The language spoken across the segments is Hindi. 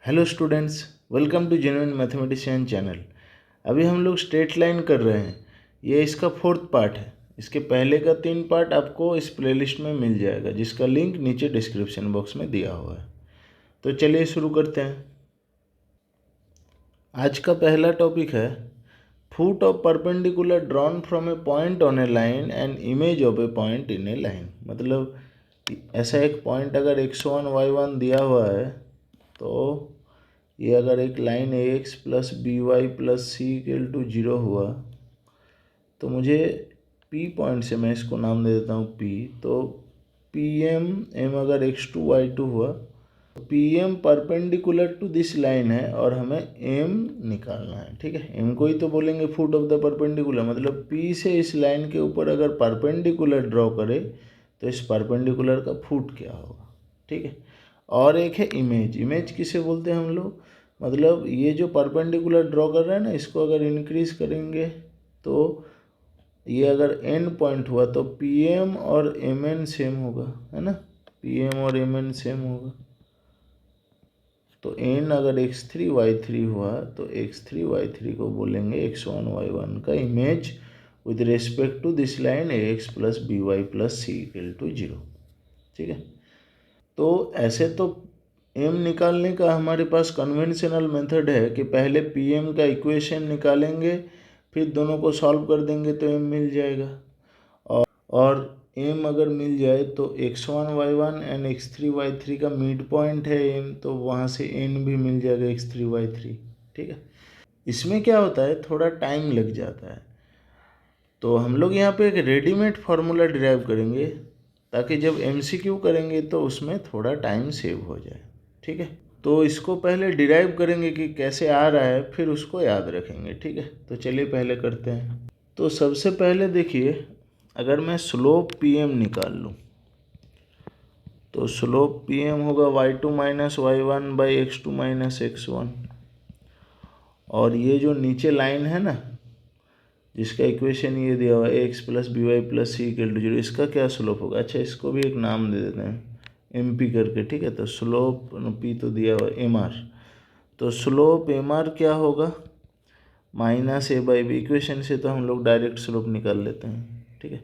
Hello students, welcome to genuine mathematician channel. अभी हम लोग स्ट्रेट लाइन कर रहे हैं। ये इसका फोर्थ पार्ट है। इसके पहले का 3 पार्ट आपको इस प्लेलिस्ट में मिल जाएगा, जिसका लिंक नीचे डिस्क्रिप्शन बॉक्स में दिया हुआ है। तो चलिए शुरू करते हैं। आज का पहला टॉपिक है foot of perpendicular drawn from A point on A line and image of a point in A line. मतलब ऐसा एक पॉइंट अगर x1 y1 दिया हुआ है, तो ये अगर एक line ax plus B Y plus C equal to 0 हुआ, तो मुझे p पॉइंट से मैं इसको नाम दे देता हूँ p। तो पी एम अगर x2 y2 हुआ, P M perpendicular to this line है और हमें m निकालना है। ठीक है, m को ही तो बोलेंगे फुट ऑफ द परपेंडिकुलर। मतलब p से इस लाइन के ऊपर अगर परपेंडिकुलर ड्रॉ करे तो इस परपेंडिकुलर का फुट क्या होगा। ठीक है, और एक है इमेज। इमेज किसे बोलते हैं हम लोग? मतलब ये जो परपेंडिकुलर ड्रॉ कर रहे हैं ना, इसको अगर इंक्रीज करेंगे तो ये अगर एन पॉइंट हुआ तो पी एम और एम एन सेम होगा, है ना। पी एम और एम एन सेम होगा। तो एन अगर x3 y3 हुआ तो x3 y3 को बोलेंगे x1 y1 का image with respect to this line ax plus B Y plus C equal to 0। ठीक है, तो ऐसे तो m निकालने का हमारे पास कन्वेंशनल मेथड है कि पहले pm का इक्वेशन निकालेंगे, फिर दोनों को सॉल्व कर देंगे तो m मिल जाएगा। और m अगर मिल जाए तो x1 y1 and x3 y3 का मिड पॉइंट है m, तो वहाँ से n भी मिल जाएगा x3 y3। ठीक है, इसमें क्या होता है, थोड़ा टाइम लग जाता है। तो हम लोग यहाँ पे एक रेडीमेड फार्मूला डिराइव करेंगे, ताकि जब MCQ करेंगे तो उसमें थोड़ा टाइम सेव हो जाए। ठीक है, तो इसको पहले डिराइव करेंगे कि कैसे आ रहा है, फिर उसको याद रखेंगे। ठीक है, तो चलिए पहले करते हैं। तो सबसे पहले देखिए, अगर मैं स्लोप PM निकाल लूँ तो स्लोप PM होगा y2 minus y1 by x2 minus x1। और ये जो नीचे लाइन है ना, जिसका इक्वेशन ये दिया हुआ है X plus B Y plus C equal to 0, इसका क्या स्लोप होगा? अच्छा, इसको भी एक नाम दे देते हैं एम पी करके। ठीक है, तो स्लोप पी तो दिया हुआ है एम आर, तो स्लोप एम आर क्या होगा? Minus A by B. Equation से तो हम लोग डायरेक्ट स्लोप निकाल लेते हैं। ठीक है,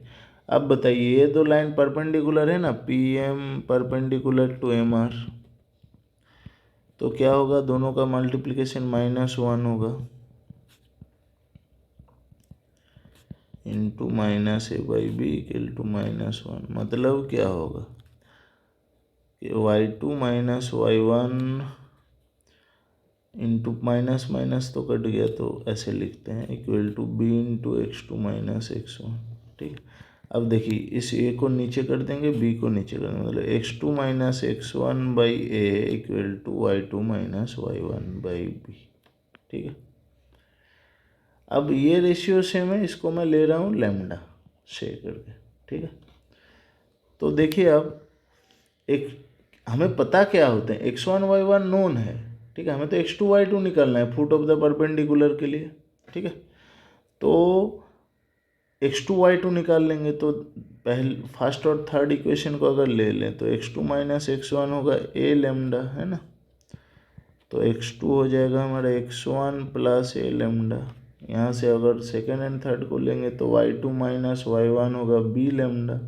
अब बताइए, ये दो लाइन परपेंडिकुलर है ना, P M perpendicular to M R, तो क्या होगा? दोनों का मल्टीप्लिकेशन -1 होगा into minus A by B equal to -1। मतलब क्या होगा कि y2 minus y1 into minus minus तो कट गया, तो ऐसे लिखते हैं equal to b into x2 minus x1। ठीक है, अब देखिए, इस a को नीचे कर देंगे, b को नीचे कर देंगे, मतलब x2 minus x1 by A equal to y2 minus y1 by B. ठीक है, अब ये रेशियो सेम है, इसको मैं ले रहा हूँ लैम्डा से करके। ठीक है, तो देखिए, अब एक हमें पता क्या होते हैं, x1 y1 नोन है। ठीक है, हमें तो x2 y2 निकालना है फुट ऑफ द परपेंडिकुलर के लिए। ठीक है, तो x2 y2 निकाल लेंगे, तो पहले फर्स्ट और थर्ड इक्वेशन को अगर ले लें तो x2 माइनस x1 होगा a लैम्डा, है ना। तो x2 हो जाएगा हमारा x1 प्लस ए लैम्डा। यहाँ से अगर सेकेंड एंड थर्ड को लेंगे तो y2 माइनस y1 होगा b लैम्डा,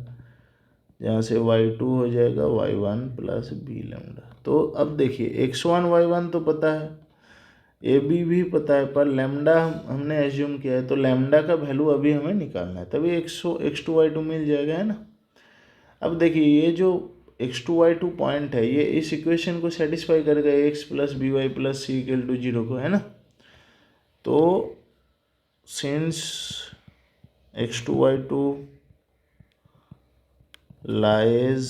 जहाँ से y2 हो जाएगा y1 प्लस बी लैम्डा। तो अब देखिए, x1 y1 तो पता है, ए बी भी पता है, पर लैम्डा हमने एज्यूम किया है, तो लैम्डा का वैल्यू अभी हमें निकालना है, तभी x2 y2 मिल जाएगा, है ना। अब देखिए, ये जो x2 y2 पॉइंट है, ये इस इक्वेशन को सेटिस्फाई करेगा x plus B Y plus C equal to 0 को, है ना। तो since x2 y2 lies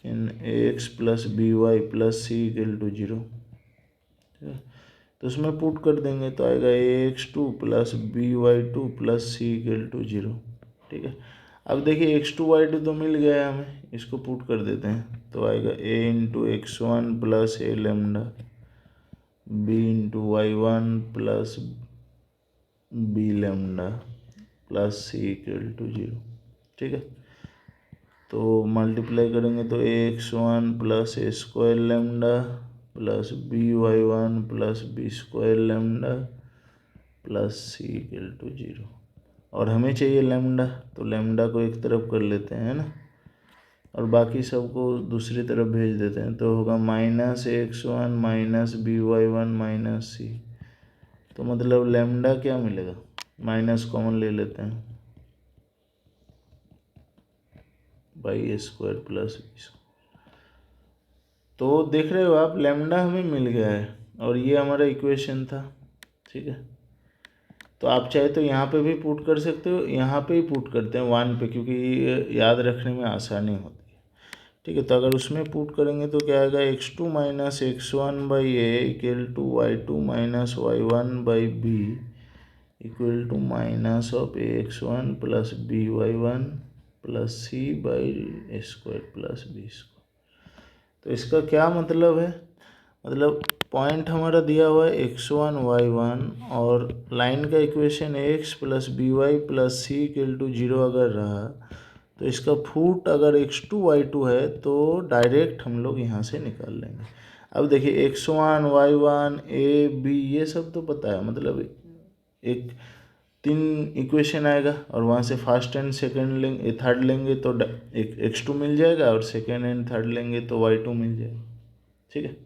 in X plus B Y plus C equal to 0, तो उसमें पुट कर देंगे तो आएगा ax2 plus B Y two plus C equal to 0। ठीक है, अब देखिए x2 y2 तो मिल गया हमें, इसको पुट कर देते हैं तो आएगा a into x1 plus A lambda, b into y1 plus B lambda plus C equal to 0। ठीक है, तो मल्टीप्लाई करेंगे तो a x1 plus A square lambda plus by1 plus B square lambda plus C equal to 0। और हमें चाहिए लैम्डा, तो लैम्डा को एक तरफ कर लेते हैं ना, और बाकी सबको दूसरी तरफ भेज देते हैं। तो होगा -x1 माइनस by1 माइनस सी। तो मतलब लैम्डा क्या मिलेगा, माइनस कॉमन ले लेते हैं, by A square plus B square. तो देख रहे हो आप, लैम्डा हमें मिल गया है और ये हमारा इक्वेशन था। ठीक है, तो आप चाहे तो यहाँ पे भी पुट कर सकते हो, यहाँ पे ही पुट करते हैं 1 पे, क्योंकि ये याद रखने में आसानी होती है। ठीक है, तो अगर उसमें पुट करेंगे तो क्या आएगा, x2 minus x1 by A equal to y2 minus y1 by B equal to minus of ax1 plus by1 plus C by A square plus B square. तो इसका क्या मतलब है, मतलब पॉइंट हमारा दिया हुआ है x1 y1 और लाइन का equation x plus B Y plus C equal to 0 अगर रहा, तो इसका फूट अगर x2 y2 है तो डायरेक्ट हम लोग यहाँ से निकाल लेंगे। अब देखिए x1 y1 a b ये सब तो पता है, मतलब एक 3 इक्वेशन आएगा और वहाँ से फर्स्ट एंड सेकंड लेंगे, थर्ड लेंगे तो एक x2 मिल जाएगा, और सेकंड एंड थर्ड लेंगे तो y2 मिल जाएगा। ठीक है,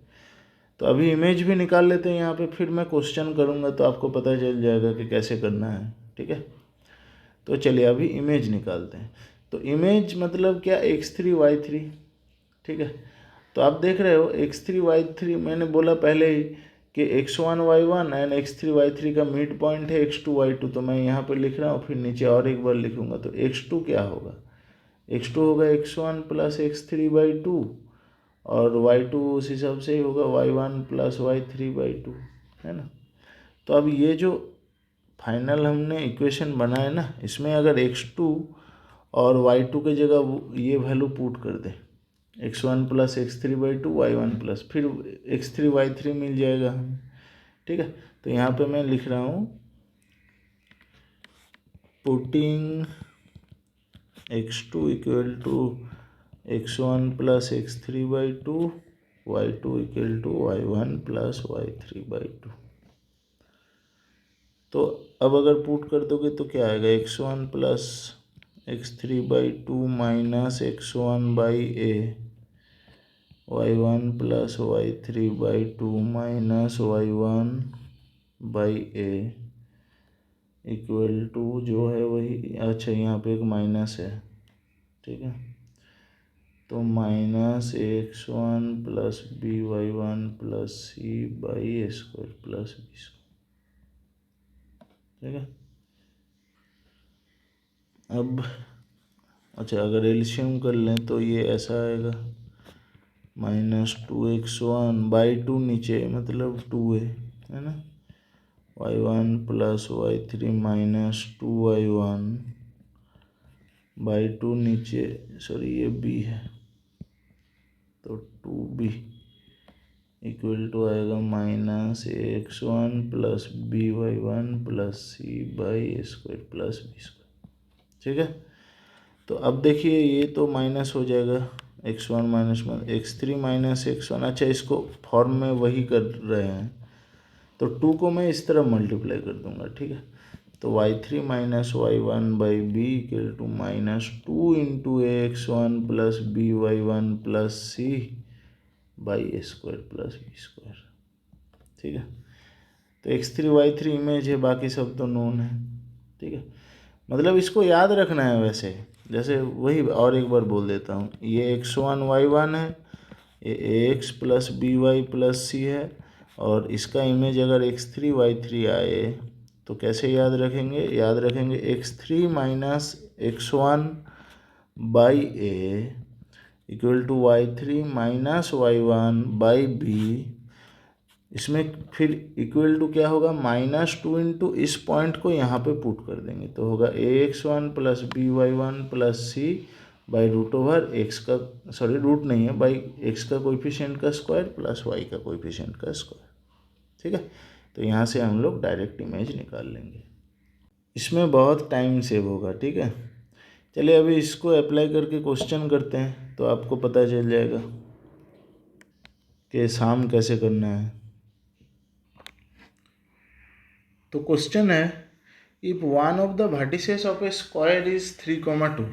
तो अभी इमेज भी निकाल लेते हैं यहाँ पे, फिर मैं क्वेश्चन करूँगा तो आपको पता चल जाएगा कि कैसे करना है। ठीक है, तो चलिए अभी इमेज निकालते हैं। तो इमेज मतलब क्या, x3 y3। ठीक है, तो आप देख रहे हो x3 y3, मैंने बोला पहले ही कि x1 y1 and x3 y3 का मिड पॉइंट है x2 y2। तो मैं यहाँ पर लिख रहा हूँ, फिर नीचे और एक बार लिखूँगा। तो x2 क्या होगा, x2 होगा x1 प्लस x3/2 और y2 उस हिसाब से ही होगा y1 प्लस y3/2, है ना। तो अब ये जो फाइनल हमने इक्वेशन बनाया ना, इसमें अगर x2 और y2 के जगह ये वैल्यू पुट कर दें, x1 plus x3/2 y1 plus, फिर x3 y3 मिल जाएगा हमें। ठीक है, तो यहाँ पे मैं लिख रहा हूँ, putting x2 equal to x1 plus x3/2 y2 equal to y1 plus y3/2। तो अब अगर पुट कर दोगे तो क्या आएगा, x1 plus x3/2 minus x1 by A, y1 plus y3/2 minus y1 by A equal to जो है वही, अच्छा यहाँ पे एक माइनस है। ठीक है, तो minus x1 plus by1 plus C by A square plus B square. ठीक है, अब अच्छा अगर एलसीएम कर लें तो ये ऐसा आएगा, -2x1/2 नीचे मतलब 2 है ना, y1 plus y3 minus 2y1/2 नीचे, सॉरी ये b है, तो 2b इक्वल टू आएगा -x1 plus by1 plus C by A square plus B square. ठीक है, तो अब देखिए ये तो माइनस हो जाएगा, x1 minus x3 minus x1। अच्छा इसको फॉर्म में वही कर रहे हैं, तो 2 को मैं इस तरह मल्टीप्लाई कर दूंगा। ठीक है, तो y3 minus y1 by B equal to -2 into x1 plus by1 plus C by A square plus B square. ठीक है, तो x3 y3 इमेज है, बाकी सब तो नोन है। ठीक है, मतलब इसको याद रखना है वैसे, जैसे वही और एक बार बोल देता हूँ, ये x1 y1 है, ये ax plus B Y plus C है, और इसका इमेज अगर x3 y3 आए तो कैसे याद रखेंगे, याद रखेंगे x3 minus x1 by A equal to y3 minus y1 by B. इसमें फिर इक्वल टू क्या होगा, -2 इंटू इस पॉइंट को यहाँ पे पुट कर देंगे, तो होगा ax1 plus by1 plus C by root over X का, सॉरी रूट नहीं है, बाई एक्स का कोएफिशिएंट का स्क्वायर प्लस वाई का कोएफिशिएंट का स्क्वायर। ठीक है, तो यहाँ से हम लोग डायरेक्ट इमेज निकाल लेंगे, इसमें बहुत टाइम सेव होगा। ठीक है, चलिए अभी इसको अप्लाई करके क्वेश्चन करते हैं तो आपको पता चल जाएगा। कि सम कैसे करना है। तो क्वेश्चन है, if one of the vertices of A square is 3,2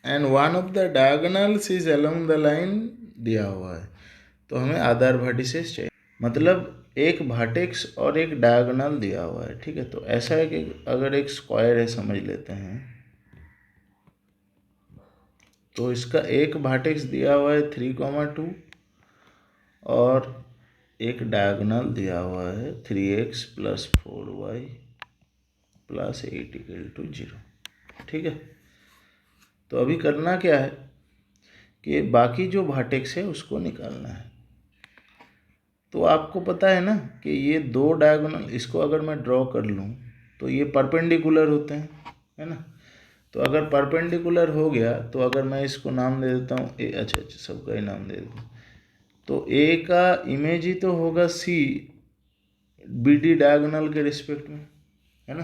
and one of the diagonals is along the line दिया हुआ है, तो हमें आधार वर्टिसेस चाहिए, मतलब एक वर्टेक्स और एक डायगोनल दिया हुआ है। ठीक है, तो ऐसा है कि अगर एक स्क्वायर है समझ लेते हैं, तो इसका एक वर्टेक्स दिया हुआ है 3,2 और एक डायगोनल दिया हुआ है 3x + 4y + 8 = 0। ठीक है, तो अभी करना क्या है कि बाकी जो वर्टेक्स है उसको निकालना है। तो आपको पता है ना कि ये दो डायगोनल, इसको अगर मैं ड्रॉ कर लूँ तो ये परपेंडिकुलर होते हैं, है ना। तो अगर परपेंडिकुलर हो गया तो अगर मैं इसको नाम दे देता हूँ ए, अच्छा सबका ही नाम दे देता हूँ, तो ए का इमेज ही तो होगा सी बी डी डायगोनल के रिस्पेक्ट में, है ना।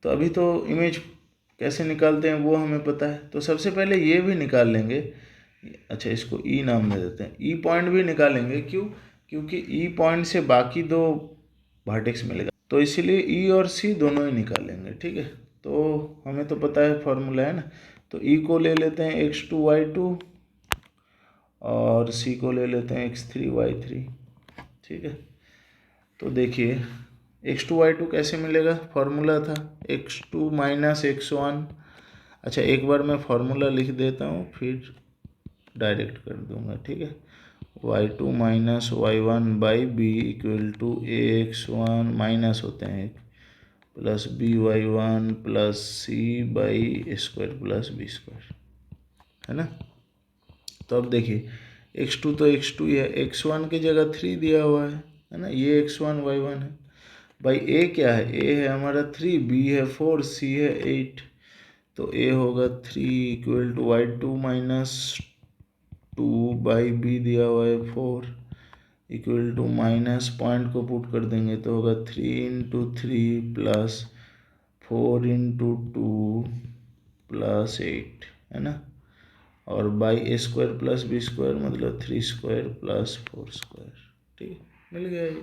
तो अभी तो इमेज कैसे निकालते हैं वो हमें पता है, तो सबसे पहले ये भी निकाल लेंगे। अच्छा इसको ई नाम दे देते हैं, ई पॉइंट भी निकालेंगे, क्यों, क्योंकि ई पॉइंट से बाकी दो वर्टेक्स मिलेगा, तो इसीलिए ई और सी दोनों ही निकालेंगे। ठीक है, तो हमें तो पता है फॉर्मूला है ना, तो ई को ले लेते हैं x2 y2 और सी को ले लेते हैं x3 y3। ठीक है, तो देखिए x2 y2 कैसे मिलेगा, फॉर्मूला था x2 - x1। अच्छा एक बार मैं फॉर्मूला लिख देता हूँ फिर डायरेक्ट कर दूंगा। ठीक है, y2 - y1/b = ax1 माइनस होते हैं प्लस by1 + c/a² + b², है ना। तो अब देखिए x2 तो x2 ही है, x1 की जगह 3 दिया हुआ है ना, ये x1 y1 है। भाई a क्या है, a है हमारा 3, b है 4, c है 8, तो a होगा 3 = y2 - 2/b दिया हुआ है 4 = माइनस पॉइंट को पुट कर देंगे तो होगा 3 × 3 + 4 × 2 + 8, है ना, और बाई a² + b² मतलब 3² + 4²। ठीक है, मिल गया ये।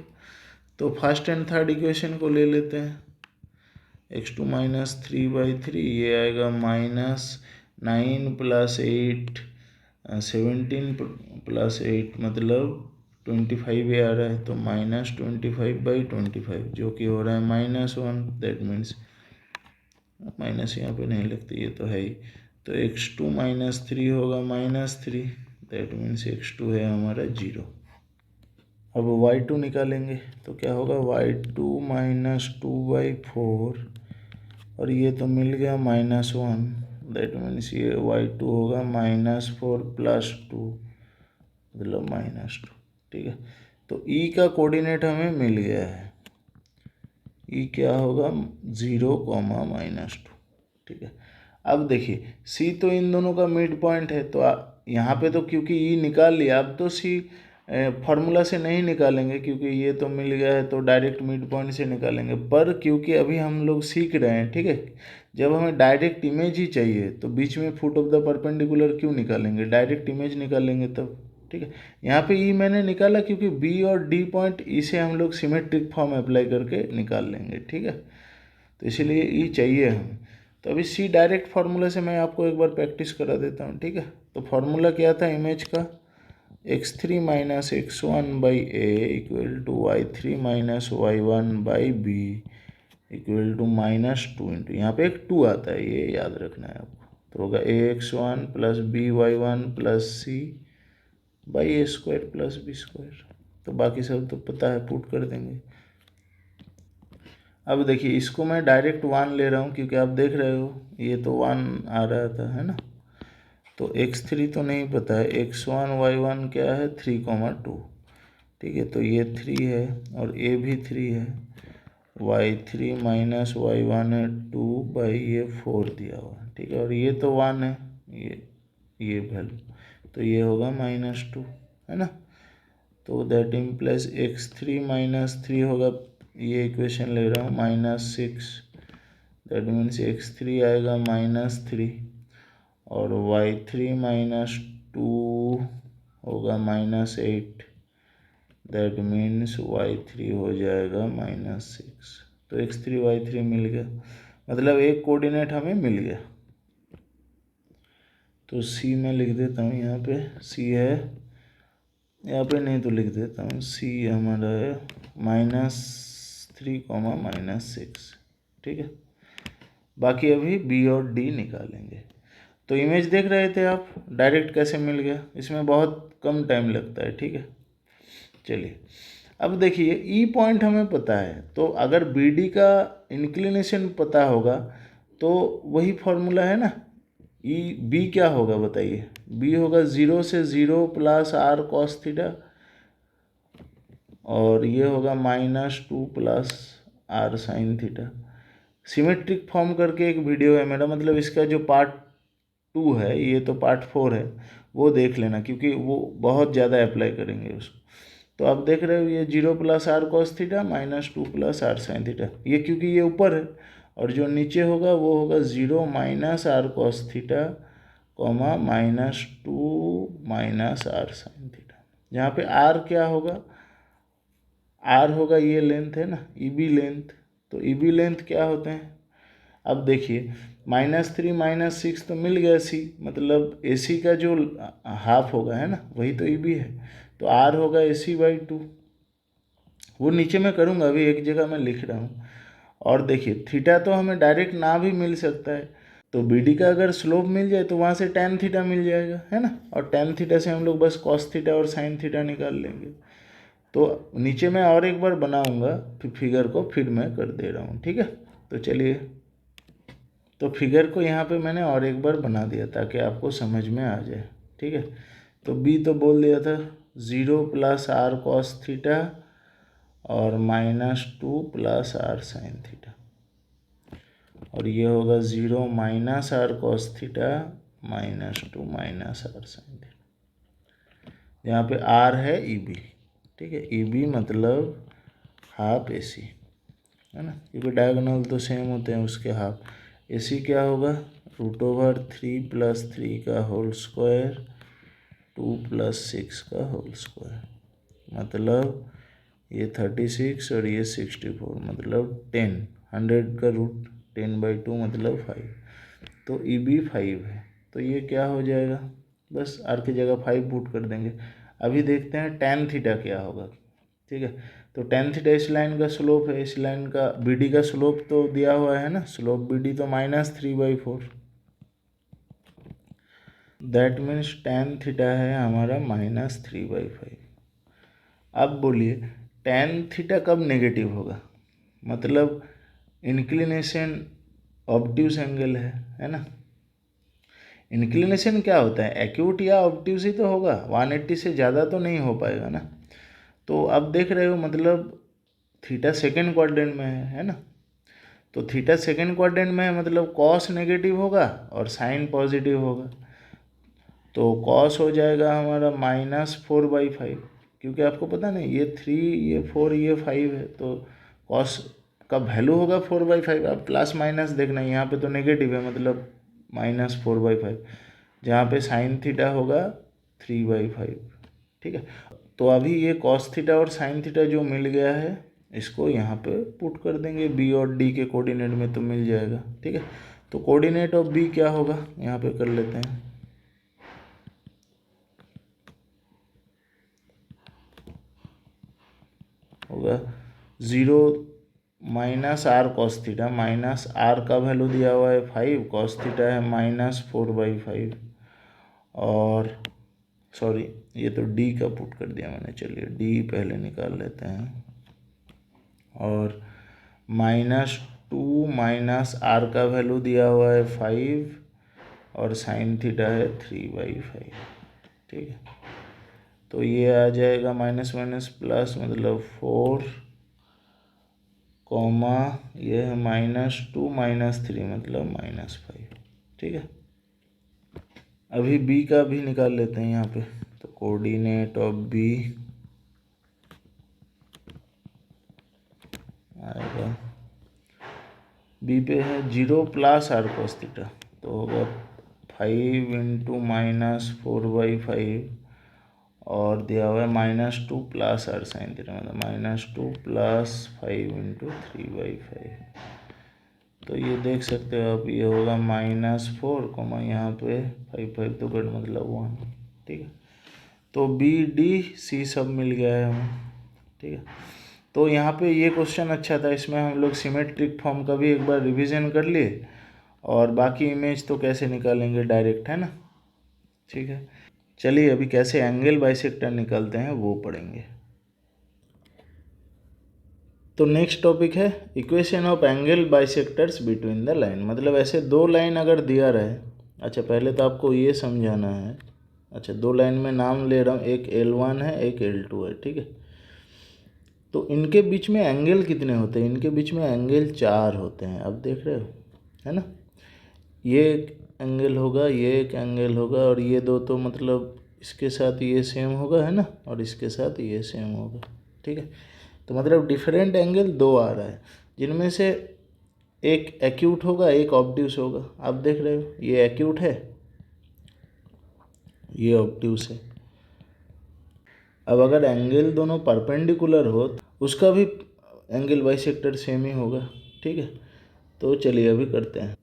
तो फर्स्ट एंड थर्ड इक्वेशन को ले लेते हैं, x2 - 3/3 ये आएगा -9 + 8 17 + 8 मतलब 25 ये आ रहा है, तो -25/25 जो कि हो रहा है -1, दैट मीन्स माइनस यहाँ पे नहीं लिखते, ये तो है ही, तो x2 - 3 होगा -3, दैट मीन्स x2 है हमारा 0। अब y2 निकालेंगे तो क्या होगा, y2 - 2/4 और ये तो मिल गया -1, दैट मीन्स ये y2 होगा -4 + 2 मतलब -2। ठीक है, तो e का कोऑर्डिनेट हमें मिल गया है, ई क्या होगा 0, -2। ठीक है, अब देखिए सी तो इन दोनों का मिड पॉइंट है, तो यहाँ पे तो क्योंकि ई निकाल लिया, अब तो सी फार्मूला से नहीं निकालेंगे क्योंकि ये तो मिल गया है, तो डायरेक्ट मिड पॉइंट से निकालेंगे। पर क्योंकि अभी हम लोग सीख रहे हैं, ठीक है, जब हमें डायरेक्ट इमेज ही चाहिए तो बीच में फुट ऑफ द परपेंडिकुलर क्यों निकालेंगे, डायरेक्ट इमेज निकालेंगे तब। ठीक है, यहाँ पे ई मैंने निकाला क्योंकि बी और डी पॉइंट इसे हम लोग सिमेट्रिक फॉर्म अप्लाई करके निकाल लेंगे। ठीक है, तो इसीलिए ई चाहिए हमें। तो अभी सी डायरेक्ट फार्मूला से मैं आपको एक बार प्रैक्टिस करा देता हूँ। ठीक है, तो फार्मूला क्या था इमेज का, x3 - x1/a = y3 - y1/b = -2 यहाँ पे एक 2 आता है, ये याद रखना है आपको, तो होगा ax1 + by1 + c/a² + b²। तो बाकी सब तो पता है, पुट कर देंगे। अब देखिए इसको मैं डायरेक्ट 1 ले रहा हूँ क्योंकि आप देख रहे हो ये तो 1 आ रहा था, है ना। तो x3 तो नहीं पता है, x1 y1 क्या है 3,2। ठीक है, तो ये 3 है और a भी 3 है, y3 - y1 है 2/4 दिया हुआ। ठीक है, और ये तो 1 है, ये वैल्यू, तो ये होगा -2, है ना। तो दैट इम्प्लाइज x3 - 3 होगा, ये इक्वेशन ले रहा हूँ -6, दैट मीन्स x3 आएगा -3 और y3 - 2 होगा -8, दैट मीन्स y3 हो जाएगा -6। तो x3 y3 मिल गया, मतलब एक कोऑर्डिनेट हमें मिल गया। तो c में लिख देता हूँ, यहाँ पे c है, यहाँ पे नहीं तो लिख देता हूँ, c हमारा है -3, -6, ठीक है। बाकी अभी b और d निकालेंगे। तो इमेज देख रहे थे आप, डायरेक्ट कैसे मिल गया, इसमें बहुत कम टाइम लगता है, ठीक है। चलिए अब देखिए, ई पॉइंट हमें पता है, तो अगर बी डी का इंक्लिनेशन पता होगा तो वही फॉर्मूला है ना। ई बी क्या होगा बताइए, बी होगा 0 से 0 प्लस आर कॉस थीटा, और ये होगा -2 plus R sine theta. Symmetric form करके एक वीडियो है मेरा, मतलब इसका जो पार्ट 2 है, ये तो पार्ट 4 है, वो देख लेना, क्योंकि वो बहुत ज़्यादा अप्लाई करेंगे उसको। तो आप देख रहे हो ये 0 plus R cos theta -2 plus R sine theta, ये क्योंकि ये ऊपर है, और जो नीचे होगा वो होगा 0 minus r cos theta comma -2 minus r sine theta. यहाँ पे आर क्या होगा, आर होगा ये लेंथ है ना, ई बी लेंथ। तो ई बी लेंथ क्या होते हैं, अब देखिए -3 -6 तो मिल गया सी, मतलब ए सी का जो हाफ होगा है ना, वही तो ई बी है। तो आर होगा AC/2, वो नीचे मैं करूँगा, अभी एक जगह मैं लिख रहा हूँ। और देखिए थीटा तो हमें डायरेक्ट ना भी मिल सकता है, तो बी डी का अगर स्लोप मिल जाए तो वहाँ से tan थीटा मिल जाएगा, है ना, और tan थीटा से हम लोग बस cos थीटा और sin थीटा निकाल लेंगे। तो नीचे मैं और एक बार बनाऊँगा फिर फिगर को, फिर मैं कर दे रहा हूँ, ठीक है। तो चलिए, तो फिगर को यहाँ पे मैंने और एक बार बना दिया ताकि आपको समझ में आ जाए, ठीक है। तो बी तो बोल दिया था 0 प्लस आर कॉस थीटा और -2 प्लस आर साइन थीटा, और ये होगा 0 minus r cos theta -2 minus r sine theta. यहाँ पे आर है ई बी, ठीक है, ई बी मतलब हाफ ए सी, है ना, क्योंकि डायगोनल तो सेम होते हैं उसके हाफ। ए सी क्या होगा, √3 + 3 का होल स्क्वायर 2 + 6 का होल स्क्वायर, मतलब ये 36 और ये 64, मतलब 10, 100 का √10/2 मतलब 5। तो ई बी 5 है, तो ये क्या हो जाएगा, बस आर की जगह 5 पुट कर देंगे। अभी देखते हैं tan थीटा क्या होगा, ठीक है। तो tan थीटा इस लाइन का स्लोप है, इस लाइन का बी डी का स्लोप तो दिया हुआ है ना, स्लोप बी डी तो -3/4, दैट मीन्स tan थीटा है हमारा -3/5। अब बोलिए tan थीटा कब नेगेटिव होगा, मतलब इंक्लिनेशन ऑब्ट्यूस एंगल है ना। इंक्लिनेशन क्या होता है, एक्यूट या ऑब्ट्यूस ही तो होगा, 180 से ज़्यादा तो नहीं हो पाएगा ना। तो अब देख रहे हो, मतलब थीटा सेकेंड क्वाड्रेंट में है ना, तो थीटा सेकेंड क्वाड्रेंट में है, मतलब कॉस नेगेटिव होगा और साइन पॉजिटिव होगा। तो कॉस हो जाएगा हमारा -4/5, क्योंकि आपको पता नहीं ये 3 ये 4 ये 5 है, तो कॉस का वैल्यू होगा 4/5। अब प्लस माइनस देखना, यहाँ पे तो नेगेटिव है, मतलब -4/5, जहाँ पे साइन थीटा होगा 3/5, ठीक है। तो अभी ये कॉस थीटा और साइन थीटा जो मिल गया है, इसको यहाँ पे पुट कर देंगे बी और डी के कोऑर्डिनेट में, तो मिल जाएगा, ठीक है। तो कोऑर्डिनेट ऑफ बी क्या होगा, यहाँ पे कर लेते हैं, होगा 0 minus r cos theta, minus r का वैल्यू दिया हुआ है 5, कॉस थीटा है -4/5, और सॉरी ये तो डी का पुट कर दिया मैंने, चलिए डी पहले निकाल लेते हैं, और -2 माइनस आर का वैल्यू दिया हुआ है 5, और साइन थीटा है 3/5, ठीक है। तो ये आ जाएगा माइनस माइनस प्लस, मतलब 4, कॉमा ये है -2 -3 मतलब -5, ठीक है। अभी बी का भी निकाल लेते हैं यहाँ पे, तो कोऑर्डिनेट ऑफ बी आएगा, बी पे है 0 प्लस आर कॉस थीटा, तो होगा 5 × -4/5, और दिया हुआ है -2 प्लस r sin थीटा, मतलब -2 प्लस 5 × 3/5। तो ये देख सकते हो आप, ये होगा -4, यहाँ पे 5 तो कट मतलब 1। ठीक है, तो बी डी सी सब मिल गया है हमें। ठीक है, तो यहाँ पे ये क्वेश्चन अच्छा था, इसमें हम लोग सिमेट्रिक फॉर्म का भी एक बार रिवीजन कर लिए, और बाकी इमेज तो कैसे निकालेंगे डायरेक्ट, है ना। ठीक है, चलिए अभी कैसे एंगल बाइसेक्टर निकालते हैं वो पढ़ेंगे। तो नेक्स्ट टॉपिक है equation of angle bisectors between the line, मतलब ऐसे दो लाइन अगर दिया रहे। अच्छा, पहले तो आपको ये समझाना है। अच्छा, दो लाइन में नाम ले रहा हूँ, एक L1 है एक L2 है। ठीक है, तो इनके बीच में एंगल कितने होते हैं? इनके बीच में एंगल 4 होते हैं। अब देख रहे हो, है ना। ये एक एंगल होगा, ये एक एंगल होगा, और ये दो तो मतलब इसके साथ ये सेम होगा, है ना, और इसके साथ ये सेम होगा। ठीक है, तो मतलब डिफरेंट एंगल 2 आ रहा है, जिनमें से एक एक्यूट होगा एक ऑब्ट्यूस होगा। आप देख रहे हो, ये एक्यूट है, ये ऑब्ट्यूस है। अब अगर एंगल दोनों परपेंडिकुलर हो तो उसका भी एंगल बाइसेक्टर सेम ही होगा। ठीक है, तो चलिए अभी करते हैं।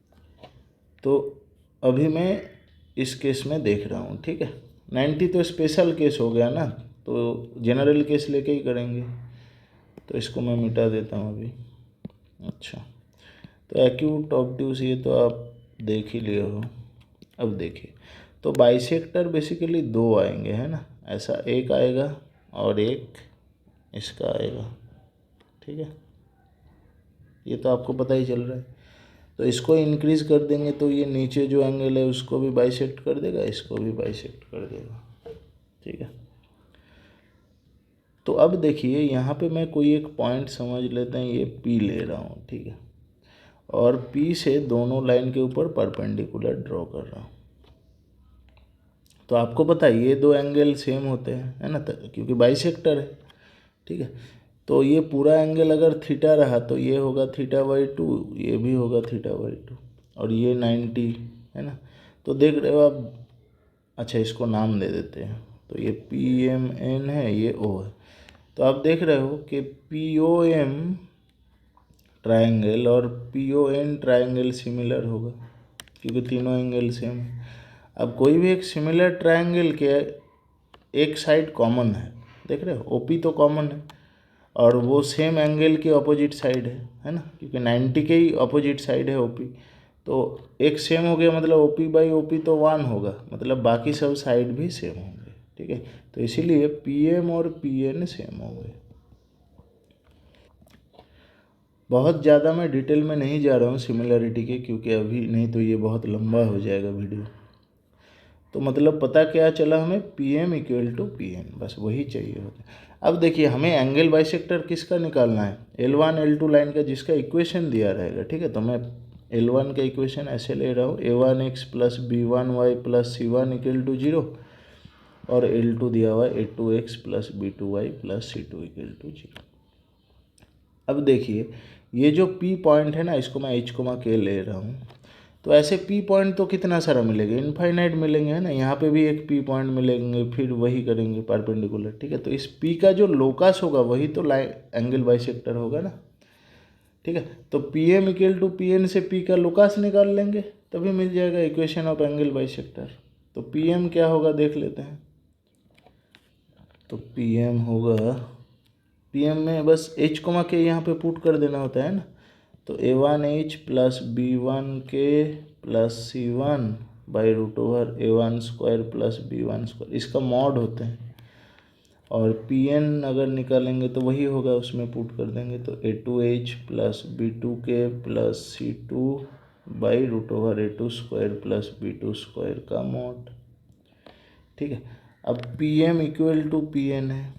तो अभी मैं इस केस में देख रहा हूँ। ठीक है, 90 तो स्पेशल केस हो गया ना, तो जनरल केस लेके ही करेंगे। तो इसको मैं मिटा देता हूँ अभी। अच्छा, तो एक्यूट ऑब्ट्यूस ये तो आप देख ही लिए हो। अब देखिए, तो बाइसेक्टर बेसिकली दो आएंगे, है ना, ऐसा एक आएगा और एक इसका आएगा। ठीक है, ये तो आपको पता ही चल रहा है। तो इसको इंक्रीज कर देंगे तो ये नीचे जो एंगल है उसको भी बाइसेक्ट कर देगा, इसको भी बाइसेक्ट कर देगा। ठीक है, तो अब देखिए यहाँ पे मैं कोई एक पॉइंट समझ लेते हैं, ये P ले रहा हूँ। ठीक है, और P से दोनों लाइन के ऊपर परपेंडिकुलर ड्रॉ कर रहा हूँ। तो आपको पता है ये दो एंगल सेम होते हैं, है ना, क्योंकि बाइसेक्टर है। ठीक है, तो ये पूरा एंगल अगर थीटा रहा तो ये होगा θ/2, ये भी होगा θ/2, और ये 90, है ना। तो देख रहे हो आप। अच्छा, इसको नाम दे देते हैं, तो ये PMN है, ये O है। तो आप देख रहे हो कि POM ट्रायंगल और PON ट्रायंगल सिमिलर होगा, क्योंकि तीनों एंगल सेम है। अब कोई भी एक सिमिलर ट्रायंगल के एक साइड कॉमन है, देख रहे हो, OP तो कॉमन है, और वो सेम एंगल के अपोजिट साइड है ना, क्योंकि 90 के ही अपोजिट साइड है OP। तो एक सेम हो गया, मतलब OP/OP तो 1 होगा, मतलब बाकी सब साइड भी सेम होंगे। ठीक है, तो इसीलिए PM और PN सेम होंगे। बहुत ज़्यादा मैं डिटेल में नहीं जा रहा हूँ सिमिलरिटी के, क्योंकि अभी नहीं तो ये बहुत लंबा हो जाएगा वीडियो। तो मतलब पता क्या चला हमें, PM = PN, बस वही चाहिए होता है। अब देखिए, हमें एंगल बाइसेक्टर किसका निकालना है, L1 L2 लाइन का, जिसका इक्वेशन दिया रहेगा। ठीक है, तो मैं L1 का इक्वेशन ऐसे ले रहा हूँ, A1x + B1y + C1 = 0, और L2 दिया हुआ है A2x + B2y + C2 = 0। अब देखिए, ये जो P पॉइंट है ना, इसको मैं H, K ले रहा हूँ। तो ऐसे P पॉइंट तो कितना सारा मिलेगा, इनफाइनाइट मिलेंगे, है ना। यहाँ पे भी एक P पॉइंट मिलेंगे, फिर वही करेंगे परपेंडिकुलर। ठीक है, तो इस P का जो लोकस होगा वही तो लाइन एंगल बाइसेक्टर होगा ना। ठीक है, तो PM = PN से P का लोकस निकाल लेंगे, तभी मिल जाएगा इक्वेशन ऑफ एंगल बाइसेक्टर। तो PM क्या होगा देख लेते हैं। तो PM होगा, PM में बस H, K यहाँ पे पुट कर देना होता है ना। तो A1H + B1K + C1/√A1² + B1², इसका मॉड होते हैं। और PN अगर निकालेंगे तो वही होगा, उसमें पुट कर देंगे, तो A2H + B2K + C2/√A2² + B2² का मॉड। ठीक है, अब PM = PN है,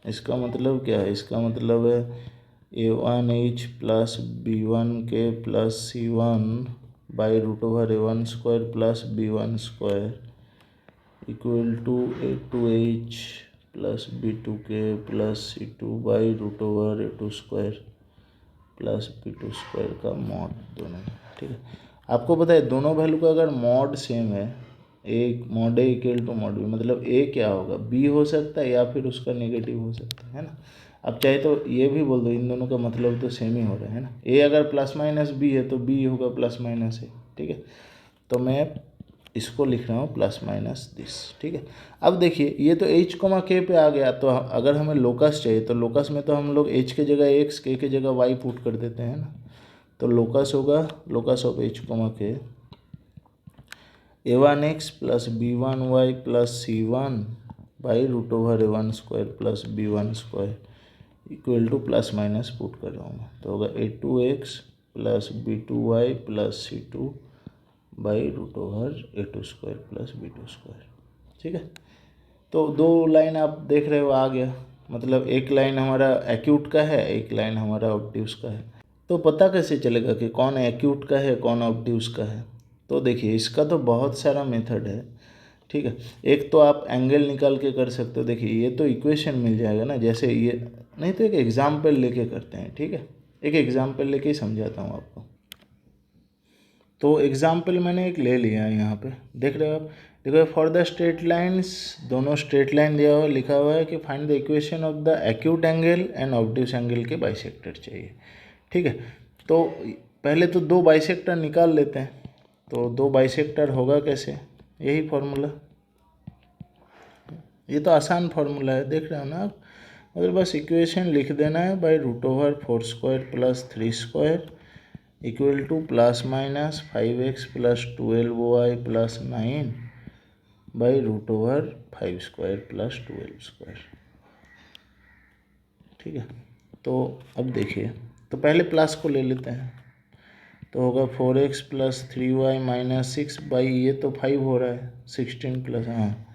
इसका मतलब क्या है, इसका मतलब है A1H + B1K + C1/√A1² + B1² = A2H + B2K + C2/√A2² + B2² का मॉड दोनों। ठीक है, आपको पता है दोनों वैल्यू का अगर मॉड सेम है, A mod A equal to mod B, मतलब ए क्या होगा, बी हो सकता है या फिर उसका नेगेटिव हो सकता है ना। अब चाहे तो ये भी बोल दो, इन दोनों का मतलब तो सेम ही हो रहा है ना। ए अगर प्लस माइनस बी है तो बी होगा प्लस माइनस ए, ठीक है। तो मैं इसको लिख रहा हूँ प्लस माइनस दिस, ठीक है। अब देखिए ये तो एच कोमा के पे आ गया, तो अगर हमें लोकस चाहिए तो लोकस में तो हम लोग एच के जगह एक्स, के जगह वाई पुट कर देते हैं ना। तो लोकस होगा locus of H comma k a1x plus b1y plus c1 by root over a1 square plus b1 square equal to plus minus put कर रहा हूँ मैं, तो होगा a2x plus b2y plus c2 by root over a2 square plus b2 square, ठीक है। तो दो लाइन आप देख रहे हो आ गया, मतलब एक लाइन हमारा एक्यूट का है, एक लाइन हमारा ऑब्ट्यूस का है। तो पता कैसे चलेगा कि कौन एक्यूट का है कौन ऑब्ट्यूस का है? तो देखिए इसका तो बहुत सारा मेथड है, ठीक है। एक तो आप एंगल निकाल के कर सकते हो, देखिए ये तो इक्वेशन मिल जाएगा ना, जैसे ये नहीं तो एक एग्जाम्पल लेके करते हैं, ठीक है। एक एग्जाम्पल लेके ही समझाता हूँ आपको। तो एग्जाम्पल मैंने एक ले लिया है, यहाँ पे देख रहे हो आप, देखो फॉर द स्ट्रेट लाइन्स, दोनों स्ट्रेट लाइन दिया हुआ लिखा हुआ है कि find the equation of the acute angle and obtuse angle के बाइसेक्टर चाहिए, ठीक है। तो पहले तो दो बाइसेक्टर निकाल लेते हैं। तो दो बाइसेक्टर होगा कैसे, यही फॉर्मूला, ये तो आसान फार्मूला है, देख रहे हो ना आप। मतलब बस इक्वेशन लिख देना है, by root over 4 square plus 3 square equal to plus minus 5x plus 12y plus 9 by root over 5 square plus 12 square, ठीक है। तो अब देखिए, तो पहले प्लस को ले लेते हैं, तो होगा 4x plus 3y minus 6 by, ये तो 5 हो रहा है, 16 प्लस, हाँ,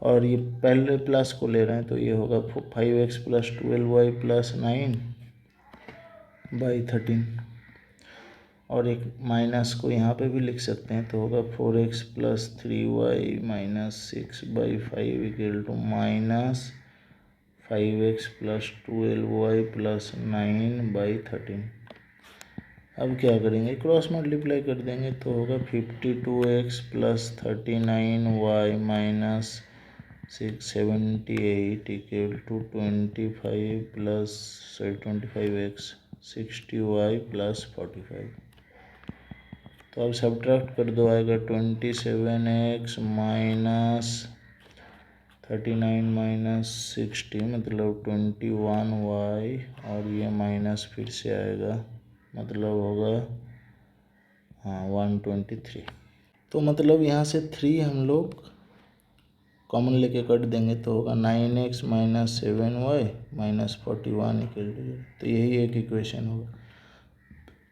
और ये पहले प्लस को ले रहे हैं तो ये होगा 5x plus 12y plus 9 by 13, और एक माइनस को यहाँ पे भी लिख सकते हैं, तो होगा 4x plus 3y minus 6 by 5 equal to minus 5x plus 12y plus 9 by 13। अब क्या करेंगे, क्रॉस मल्टीप्लाई कर देंगे, तो होगा 52x plus 39y minus 678 equal to 25 plus 25x 60y plus 45। तो अब सब्ट्रैक्ट कर दो, आएगा 27x माइनस 39 माइनस 60 मतलब 21y, और ये माइनस फिर से आएगा, मतलब होगा हाँ 123। तो मतलब यहाँ से 3 हम लोग कॉमन लेके कट देंगे, तो होगा 9x minus 7y minus 41 equal to 0। तो यही एक इक्वेशन होगा,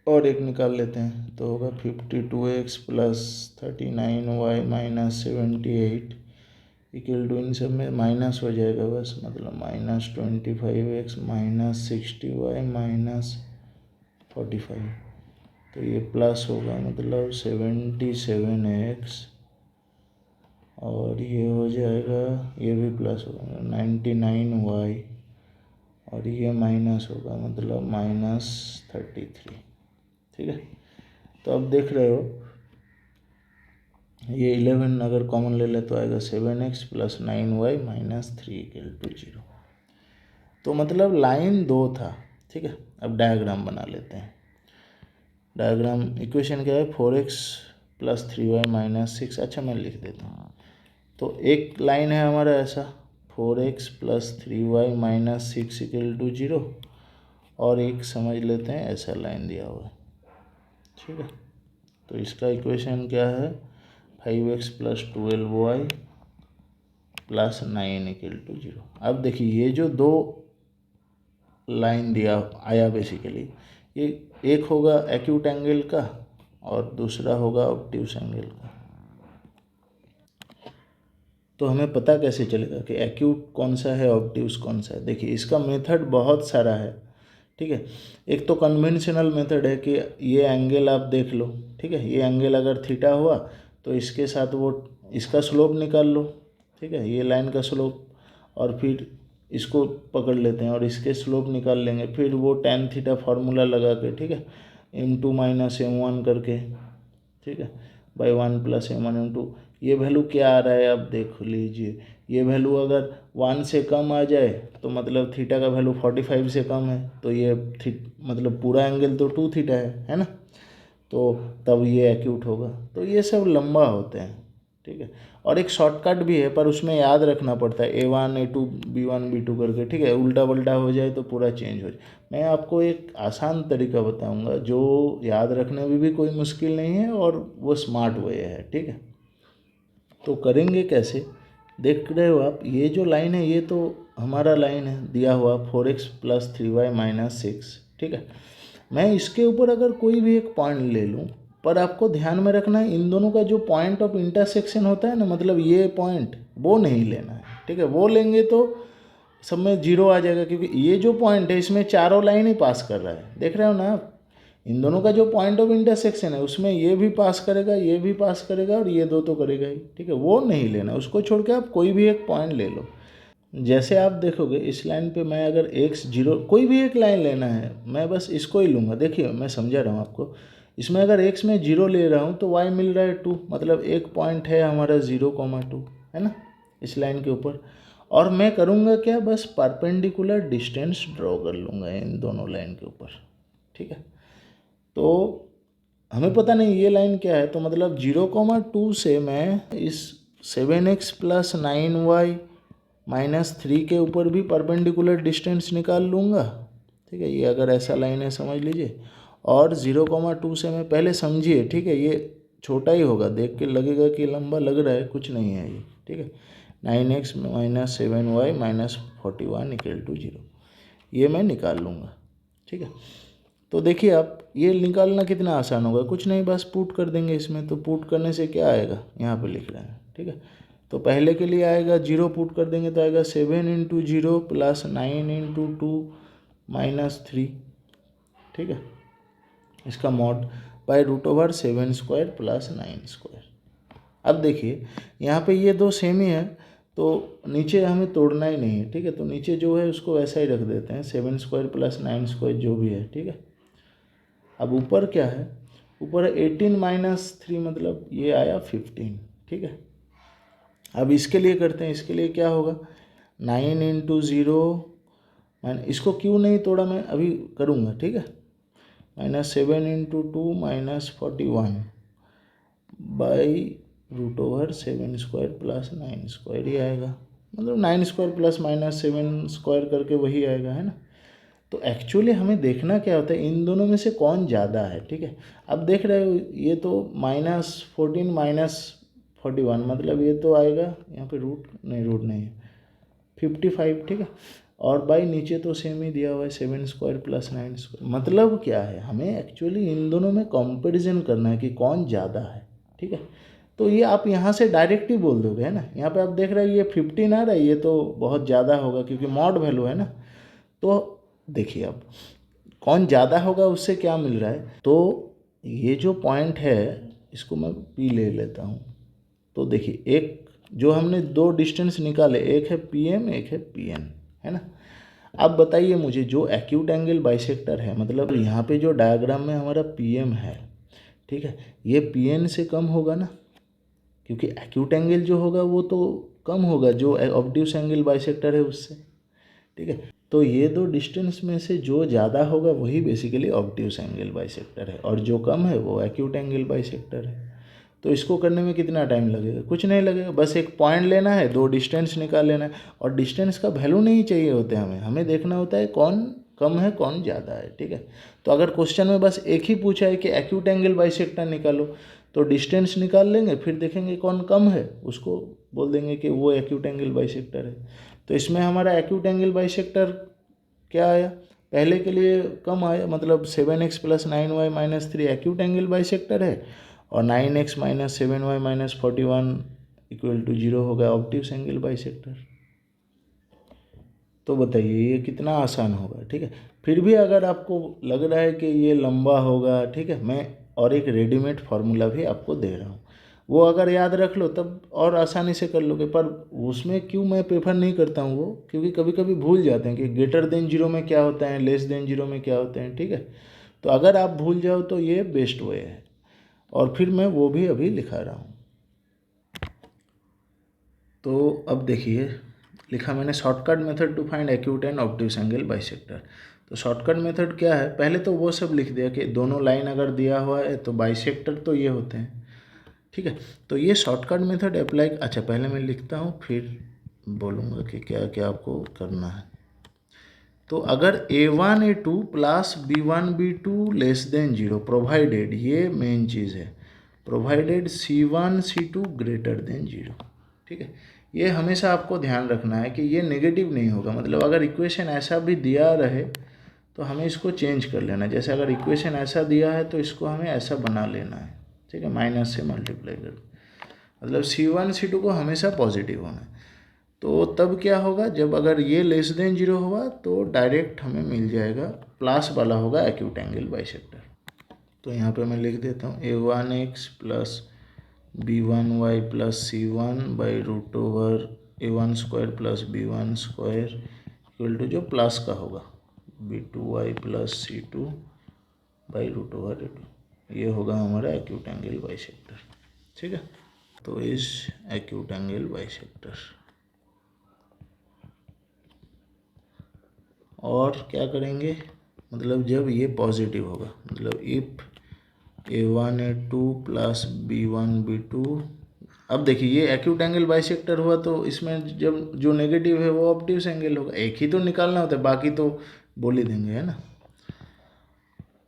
और एक निकाल लेते हैं, तो होगा 52x plus 39y minus 78 equal to, इन सब में माइनस हो जाएगा बस, मतलब minus 25x minus 60y minus 45। तो ये प्लस होगा, मतलब 77x, और ये हो जाएगा, ये भी प्लस होगा 99y, और ये माइनस होगा, मतलब माइनस 33, ठीक है। तो अब देख रहे हो ये 11 अगर कॉमन ले ले तो आएगा 7x plus 9y minus 3 equal to 0। तो मतलब लाइन 2 था, ठीक है। अब डायग्राम बना लेते हैं। डायग्राम इक्वेशन क्या है, 4x प्लस 3y माइनस 6, अच्छा मैं लिख देता हूँ। तो एक लाइन है हमारा ऐसा 4x plus 3y minus 6 equal to 0, और एक समझ लेते हैं ऐसा लाइन दिया हुआ है, ठीक है। तो इसका इक्वेशन क्या है, 5x plus 12y plus 9 equal to 0। अब देखिए ये जो दो लाइन दिया आया बेसिकली, ये एक होगा एक्यूट एंगल का और दूसरा होगा ऑब्ट्यूस एंगल का। तो हमें पता कैसे चलेगा कि एक्यूट कौन सा है ऑब्ट्यूस कौन सा है? देखिए इसका मेथड बहुत सारा है, ठीक है। एक तो कन्वेंशनल मेथड है कि ये एंगल आप देख लो, ठीक है, ये एंगल अगर थीटा हुआ तो इसके साथ वो इसका स्लोप निकाल लो, ठीक है, ये लाइन का स्लोप, और फिर इसको पकड़ लेते हैं और इसके स्लोप निकाल लेंगे, फिर वो tan थीटा फार्मूला लगा के, ठीक है, m2 माइनस m1 करके, ठीक है, बाई 1 प्लस m1 m2, ये वैल्यू क्या आ रहा है आप देख लीजिए, ये वैल्यू अगर 1 से कम आ जाए तो मतलब थीटा का वैल्यू 45 से कम है, तो ये मतलब पूरा एंगल तो 2 थीटा है ना, तो तब ये एक्यूट होगा। तो ये सब लंबा होते हैं, ठीक है। और एक शॉर्टकट भी है पर उसमें याद रखना पड़ता है A1 A2 B1 B2 करके, ठीक है। उल्टा पल्टा हो जाए तो पूरा चेंज हो जाए। मैं आपको एक आसान तरीका बताऊंगा जो याद रखने में भी कोई मुश्किल नहीं है और वो स्मार्ट वे है, ठीक है। तो करेंगे कैसे, देख रहे हो आप, ये जो लाइन है ये तो हमारा लाइन है दिया हुआ 4x + 3y - 6, ठीक है। मैं इसके ऊपर अगर कोई भी एक पॉइंट ले लूँ, पर आपको ध्यान में रखना है इन दोनों का जो पॉइंट ऑफ इंटरसेक्शन होता है ना, मतलब ये पॉइंट वो नहीं लेना है, ठीक है। वो लेंगे तो सब में जीरो आ जाएगा, क्योंकि ये जो पॉइंट है इसमें चारों लाइन ही पास कर रहा है, देख रहे हो ना आप। इन दोनों का जो पॉइंट ऑफ इंटरसेक्शन है उसमें ये भी पास करेगा, ये भी पास करेगा और ये दो तो करेगा ही, ठीक है। वो नहीं लेना, उसको छोड़ के आप कोई भी एक पॉइंट ले लो। जैसे आप देखोगे इस लाइन पे मैं अगर x 0, कोई भी एक लाइन लेना है, मैं बस इसको ही लूँगा। देखिए मैं समझा रहा हूँ आपको, इसमें अगर x में 0 ले रहा हूँ तो y मिल रहा है 2, मतलब एक पॉइंट है हमारा 0,2, है ना, इस लाइन के ऊपर। और मैं करूँगा क्या, बस परपेंडिकुलर डिस्टेंस ड्रॉ कर लूँगा इन दोनों लाइन के ऊपर, ठीक है। तो हमें पता नहीं ये लाइन क्या है, तो मतलब 0,2 से मैं इस 7x + 9y - 3 के ऊपर भी परपेंडिकुलर डिस्टेंस निकाल लूँगा, ठीक है। ये अगर ऐसा लाइन है समझ लीजिए। और 0,2 से मैं पहले समझिए, ठीक है, ये छोटा ही होगा, देख के लगेगा कि लंबा लग रहा है, कुछ नहीं है ये, ठीक है। 9x - 7y - 41 = 0, ये मैं निकाल लूँगा, ठीक है। तो देखिए आप, ये निकालना कितना आसान होगा, कुछ नहीं, बस पुट कर देंगे इसमें। तो पुट करने से क्या आएगा, यहाँ पे लिख रहे हैं, ठीक है। तो पहले के लिए आएगा 0 पुट कर देंगे तो आएगा 7 × 0 + 9 × 2 - 3, ठीक है। इसका मॉड √7² + 9²। अब देखिए यहाँ पे ये दो सेम ही है, तो नीचे हमें तोड़ना ही नहीं है, ठीक है। तो नीचे जो है उसको वैसा ही रख देते हैं, 7² + 9² जो भी है, ठीक है। अब ऊपर क्या है, ऊपर 18 - 3 मतलब ये आया 15, ठीक है। अब इसके लिए करते हैं, इसके लिए क्या होगा, 9 × 0 इसको क्यों नहीं तोड़ा मैं अभी करूँगा, ठीक है। -7 × 2 - 41 √7² + 9² ही आएगा, मतलब 9² + -7² करके वही आएगा, है ना। तो एक्चुअली हमें देखना क्या होता है, इन दोनों में से कौन ज़्यादा है, ठीक है। अब देख रहे हो ये तो -14 - 41 मतलब ये तो आएगा यहाँ पे रूट नहीं है 55, ठीक है। और बाई नीचे तो सेम ही दिया हुआ है 7² + 9²। मतलब क्या है, हमें एक्चुअली इन दोनों में कंपैरिजन करना है कि कौन ज़्यादा है, ठीक है। तो ये आप यहाँ से डायरेक्ट ही बोल दोगे, है ना। यहाँ पे आप देख रहे हो ये 15 आ रहा है, ये तो बहुत ज़्यादा होगा क्योंकि मॉड वैल्यू है ना। तो देखिए अब कौन ज़्यादा होगा उससे क्या मिल रहा है, तो ये जो पॉइंट है इसको मैं P ले लेता हूँ। तो देखिए एक जो हमने दो डिस्टेंस निकाले, एक है PM एक है PN, है ना। अब बताइए मुझे, जो एक्यूट एंगल बाइसेक्टर है, मतलब यहाँ पे जो डायग्राम में हमारा PM है, ठीक है, ये PN से कम होगा ना, क्योंकि एक्यूट एंगल जो होगा वो तो कम होगा जो ऑब्ट्यूस एंगल बाइसेक्टर है उससे, ठीक है। तो ये दो डिस्टेंस में से जो ज़्यादा होगा वही बेसिकली ऑब्ट्यूस एंगल बाइसेक्टर है, और जो कम है वो एक्यूट एंगल बाइसेक्टर है। तो इसको करने में कितना टाइम लगेगा, कुछ नहीं लगेगा, बस एक पॉइंट लेना है, दो डिस्टेंस निकाल लेना है। और डिस्टेंस का वैल्यू नहीं चाहिए होते हमें देखना होता है कौन कम है कौन ज़्यादा है, ठीक है। तो अगर क्वेश्चन में बस एक ही पूछा है कि एक्यूट एंगल बाइसेक्टर निकालो, तो डिस्टेंस निकाल लेंगे, फिर देखेंगे कौन कम है, उसको बोल देंगे कि वो एक्यूट एंगल बाइसेक्टर है। तो इसमें हमारा एक्यूट एंगल बाइसेक्टर क्या आया, पहले के लिए कम आया, मतलब 7x + 9y - 3 acute angle bisector है, और 9x - 7y - 41 = 0 हो गया ऑब्ट्यूस एंगल बाइसेक्टर। तो बताइए ये कितना आसान होगा, ठीक है। फिर भी अगर आपको लग रहा है कि ये लंबा होगा, ठीक है, मैं और एक रेडीमेड फार्मूला भी आपको दे रहा हूँ, वो अगर याद रख लो तब और आसानी से कर लोगे। पर उसमें क्यों मैं प्रेफर नहीं करता हूँ वो, क्योंकि कभी कभी भूल जाते हैं कि >0 में क्या होता है, <0 में क्या होते हैं, ठीक है। तो अगर आप भूल जाओ तो ये बेस्ट वे है, और फिर मैं वो भी अभी लिखा रहा हूँ। तो अब देखिए लिखा मैंने shortcut method to find acute and obtuse angle bisector. तो शॉर्टकट मेथड क्या है, पहले तो वो सब लिख दिया कि दोनों लाइन अगर दिया हुआ है तो बाइसेक्टर तो ये होते हैं, ठीक है। तो ये शॉर्टकट मेथड अप्लाई, अच्छा पहले मैं लिखता हूँ फिर बोलूँगा कि क्या क्या आपको करना है। तो अगर A1 A2 plus B1 B2 less than 0 provided, ये मेन चीज़ है, provided C1 C2 greater than 0, ठीक है। ये हमेशा आपको ध्यान रखना है कि ये नेगेटिव नहीं होगा, मतलब अगर इक्वेशन ऐसा भी दिया रहे तो हमें इसको चेंज कर लेना है। जैसे अगर इक्वेशन ऐसा दिया है तो इसको हमें ऐसा बना लेना है, ठीक है, माइनस से मल्टीप्लाई कर, मतलब C1 C2 को हमेशा पॉजिटिव होना है। तो तब क्या होगा, जब अगर ये लेस देन 0 होगा तो डायरेक्ट हमें मिल जाएगा प्लस वाला होगा एक्यूट एंगल बाइसेक्टर। तो यहाँ पे मैं लिख देता हूँ A1x plus B1y plus C1 by root over A1 square plus B1 square equal to जो प्लस का होगा B2y plus C2 by root over A2, ये होगा हमारा एक्यूट एंगल बाइसेक्टर, ठीक है। तो इस एक्यूट एंगल बाइसेक्टर, और क्या करेंगे, मतलब जब ये पॉजिटिव होगा, मतलब if A1 A2 plus B1 B2, अब देखिए ये एक्यूट एंगल बाइसेक्टर हुआ तो इसमें जब जो नेगेटिव है वो ऑब्ट्यूज एंगल होगा, एक ही तो निकालना होता है, बाकी तो बोल ही देंगे, है ना।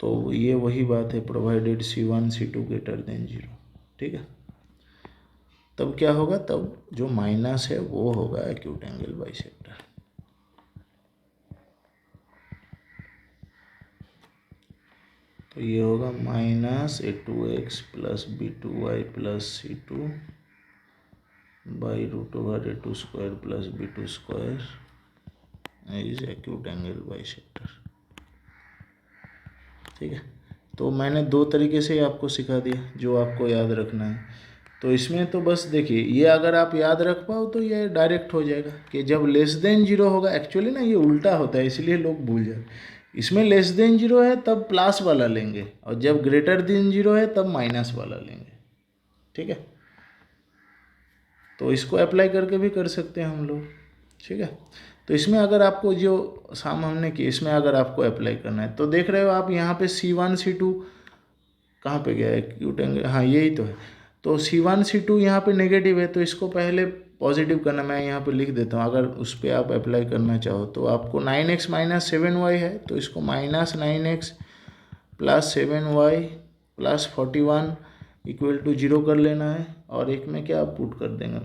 तो ये वही बात है, provided C1 C2 greater than 0, ठीक है। तब क्या होगा, तब जो माइनस है वो होगा एक्यूट एंगल बाइसेक्टर। तो ये होगा minus A2x plus B2y plus C2 by root over A2 square plus B2 square is acute angle bisector, ठीक है। तो मैंने दो तरीके से आपको सिखा दिया जो आपको याद रखना है। तो इसमें तो बस देखिए, ये अगर आप याद रख पाओ तो ये डायरेक्ट हो जाएगा कि जब लेस देन 0 होगा, एक्चुअली ना ये उल्टा होता है इसलिए लोग भूल जाते, इसमें लेस देन 0 है तब प्लस वाला लेंगे, और जब ग्रेटर देन 0 है तब माइनस वाला लेंगे, ठीक है। तो इसको अप्लाई करके भी कर सकते हैं हम लोग, ठीक है। तो इसमें अगर आपको जो साम हमने की, इसमें अगर आपको अप्लाई करना है तो देख रहे हो आप यहाँ पे C1 C2 कहाँ पे गया है, एक्यूट एंगल, हाँ यही तो है। तो C1 C2 यहाँ पे नेगेटिव है तो इसको पहले पॉजिटिव करना, मैं यहाँ पे लिख देता हूँ। अगर उस पर आप अप्लाई करना चाहो तो आपको 9x माइनस 7y है तो इसको minus 9x plus 7y plus 41 equal to 0 कर लेना है, और एक में क्या आप पुट कर देंगे,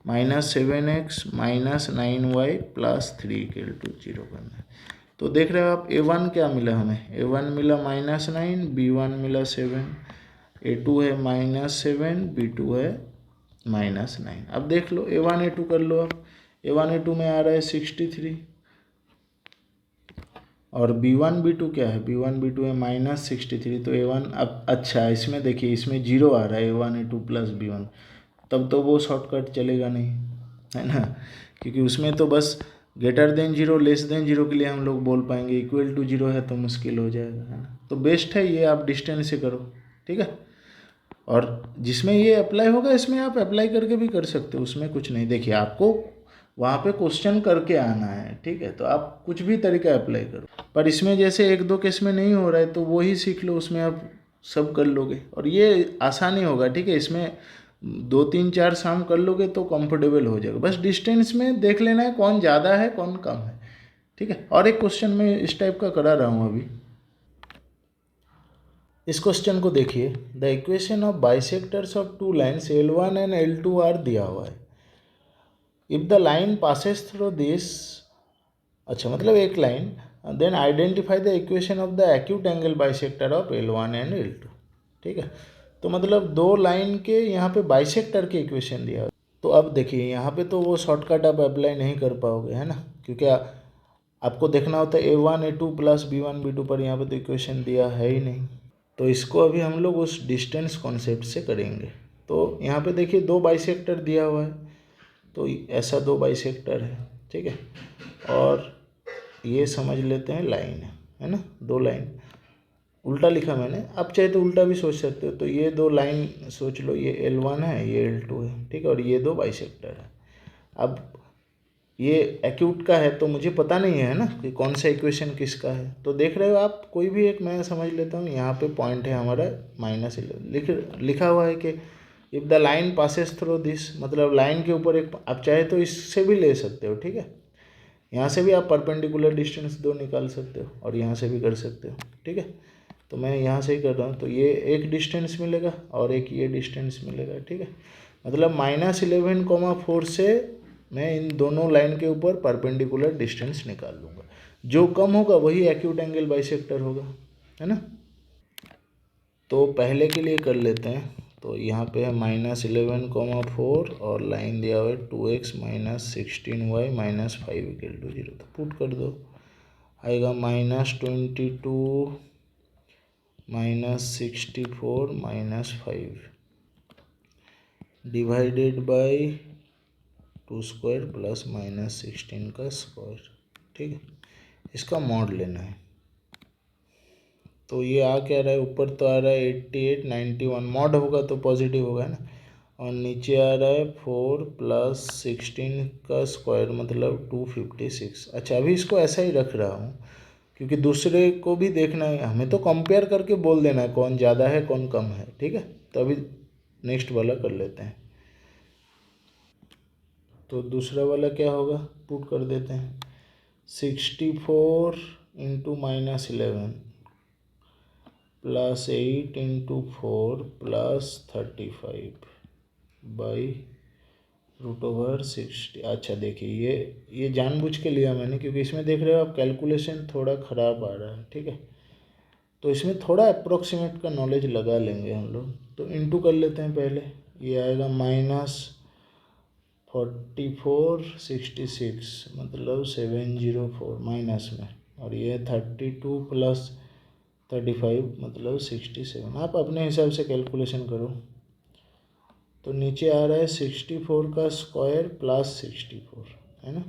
minus 7x minus 9y plus 3 equal to 0 करना है। तो देख रहे हो आप A1 क्या मिला हमें, A1 मिला -9, B1 मिला 7, A2 है -7, B2 है -9। अब देख लो A1 A2 कर लो, अब A1 A2 में आ रहा है 63, और B1 B2 क्या है, B1 B2 है -63, तो A1, अब अच्छा इसमें देखिए इसमें 0 आ रहा है A1 A2 प्लस B1, तब तो वो शॉर्टकट चलेगा नहीं, है ना, क्योंकि उसमें तो बस ग्रेटर देन 0 लेस देन 0 के लिए हम लोग बोल पाएंगे, इक्वल टू 0 है तो मुश्किल हो जाएगा, है ना। तो बेस्ट है ये आप डिस्टेंस से करो, ठीक है। और जिसमें ये अप्लाई होगा इसमें आप अप्लाई करके भी कर सकते हो, उसमें कुछ नहीं। देखिए आपको वहाँ पे क्वेश्चन करके आना है, ठीक है, तो आप कुछ भी तरीका अप्लाई करो, पर इसमें जैसे एक दो केस में नहीं हो रहा है तो वो ही सीख लो, उसमें आप सब कर लोगे और ये आसानी होगा, ठीक है। इसमें 2 3 4 शाम कर लोगे तो कंफर्टेबल हो जाएगा, बस डिस्टेंस में देख लेना है कौन ज़्यादा है कौन कम है, ठीक है। और एक क्वेश्चन मैं इस टाइप का करा रहा हूँ अभी, इस क्वेश्चन को देखिए, the equation of bisectors of two lines L1 and L2 are दिया हुआ है। If the line passes through this, अच्छा मतलब एक लाइन, then identify the equation of the acute angle bisector of L1 and L2, ठीक है। तो मतलब दो लाइन के यहाँ पे बाइसेक्टर के इक्वेशन दिया है। तो अब देखिए यहाँ पे तो वो शॉर्टकट आप अप्लाई नहीं कर पाओगे, है ना, क्योंकि आपको देखना होता है A1 A2 plus B1 B2 पर, यहाँ पे तो इक्वेशन दिया है ही नहीं। तो इसको अभी हम लोग उस डिस्टेंस कॉन्सेप्ट से करेंगे। तो यहाँ पे देखिए दो बाइसेक्टर दिया हुआ है, तो ऐसा दो बाइसेक्टर है, ठीक है, और ये समझ लेते हैं लाइन है ना, दो लाइन, उल्टा लिखा मैंने, आप चाहे तो उल्टा भी सोच सकते हो। तो ये दो लाइन सोच लो, ये L1 है ये L2 है, ठीक है, और ये दो बाइसेक्टर है। अब ये एक्यूट का है तो मुझे पता नहीं है ना कि कौन सा इक्वेशन किसका है, तो देख रहे हो आप, कोई भी एक मैं समझ लेता हूँ। यहाँ पे पॉइंट है हमारा -11, लिखा हुआ है कि if the line passes through this, मतलब लाइन के ऊपर एक, आप चाहे तो इससे भी ले सकते हो, ठीक है। यहाँ से भी आप परपेंडिकुलर डिस्टेंस दो निकाल सकते हो और यहाँ से भी कर सकते हो, ठीक है। तो मैं यहाँ से ही कर रहा हूँ, तो ये एक डिस्टेंस मिलेगा और एक ये डिस्टेंस मिलेगा, ठीक है। मतलब -11,4 से मैं इन दोनों लाइन के ऊपर परपेंडिकुलर डिस्टेंस निकाल लूँगा। जो कम होगा वही एक्यूट एंगल बाइसेक्टर होगा, है ना। तो पहले के लिए कर लेते हैं। तो यहाँ पे है -11,4 और लाइन दिया हुआ है 2x -16y -5 = 0, तो पुट कर दो। आएगा -22 -64 -5 डिवाइडेड बाय 2² प्लस -16 का स्क्वायर, ठीक है। इसका मॉड लेना है। तो ये आ क्या रहा है, ऊपर तो आ रहा है 88 91, मॉड होगा तो पॉजिटिव होगा ना, और नीचे आ रहा है 4 + 16 का स्क्वायर मतलब 256। अच्छा, अभी इसको ऐसा ही रख रहा हूँ क्योंकि दूसरे को भी देखना है, हमें तो कंपेयर करके बोल देना है कौन ज़्यादा है कौन कम है, ठीक है। तो अभी नेक्स्ट वाला कर लेते हैं। तो दूसरा वाला क्या होगा, पुट कर देते हैं। 64 × -11 +8 × 4 +35 बाई √60। अच्छा देखिए, ये जानबूझ के लिया मैंने क्योंकि इसमें देख रहे हो आप कैलकुलेशन थोड़ा ख़राब आ रहा है, ठीक है। तो इसमें थोड़ा अप्रोक्सीमेट का नॉलेज लगा लेंगे हम लोग। तो इंटू कर लेते हैं पहले। ये आएगा -4466 मतलब 704 माइनस में, और ये 32 + 35 मतलब 67। आप अपने हिसाब से कैलकुलेशन करो। तो नीचे आ रहा है 64 का स्क्वायर +64, है ना।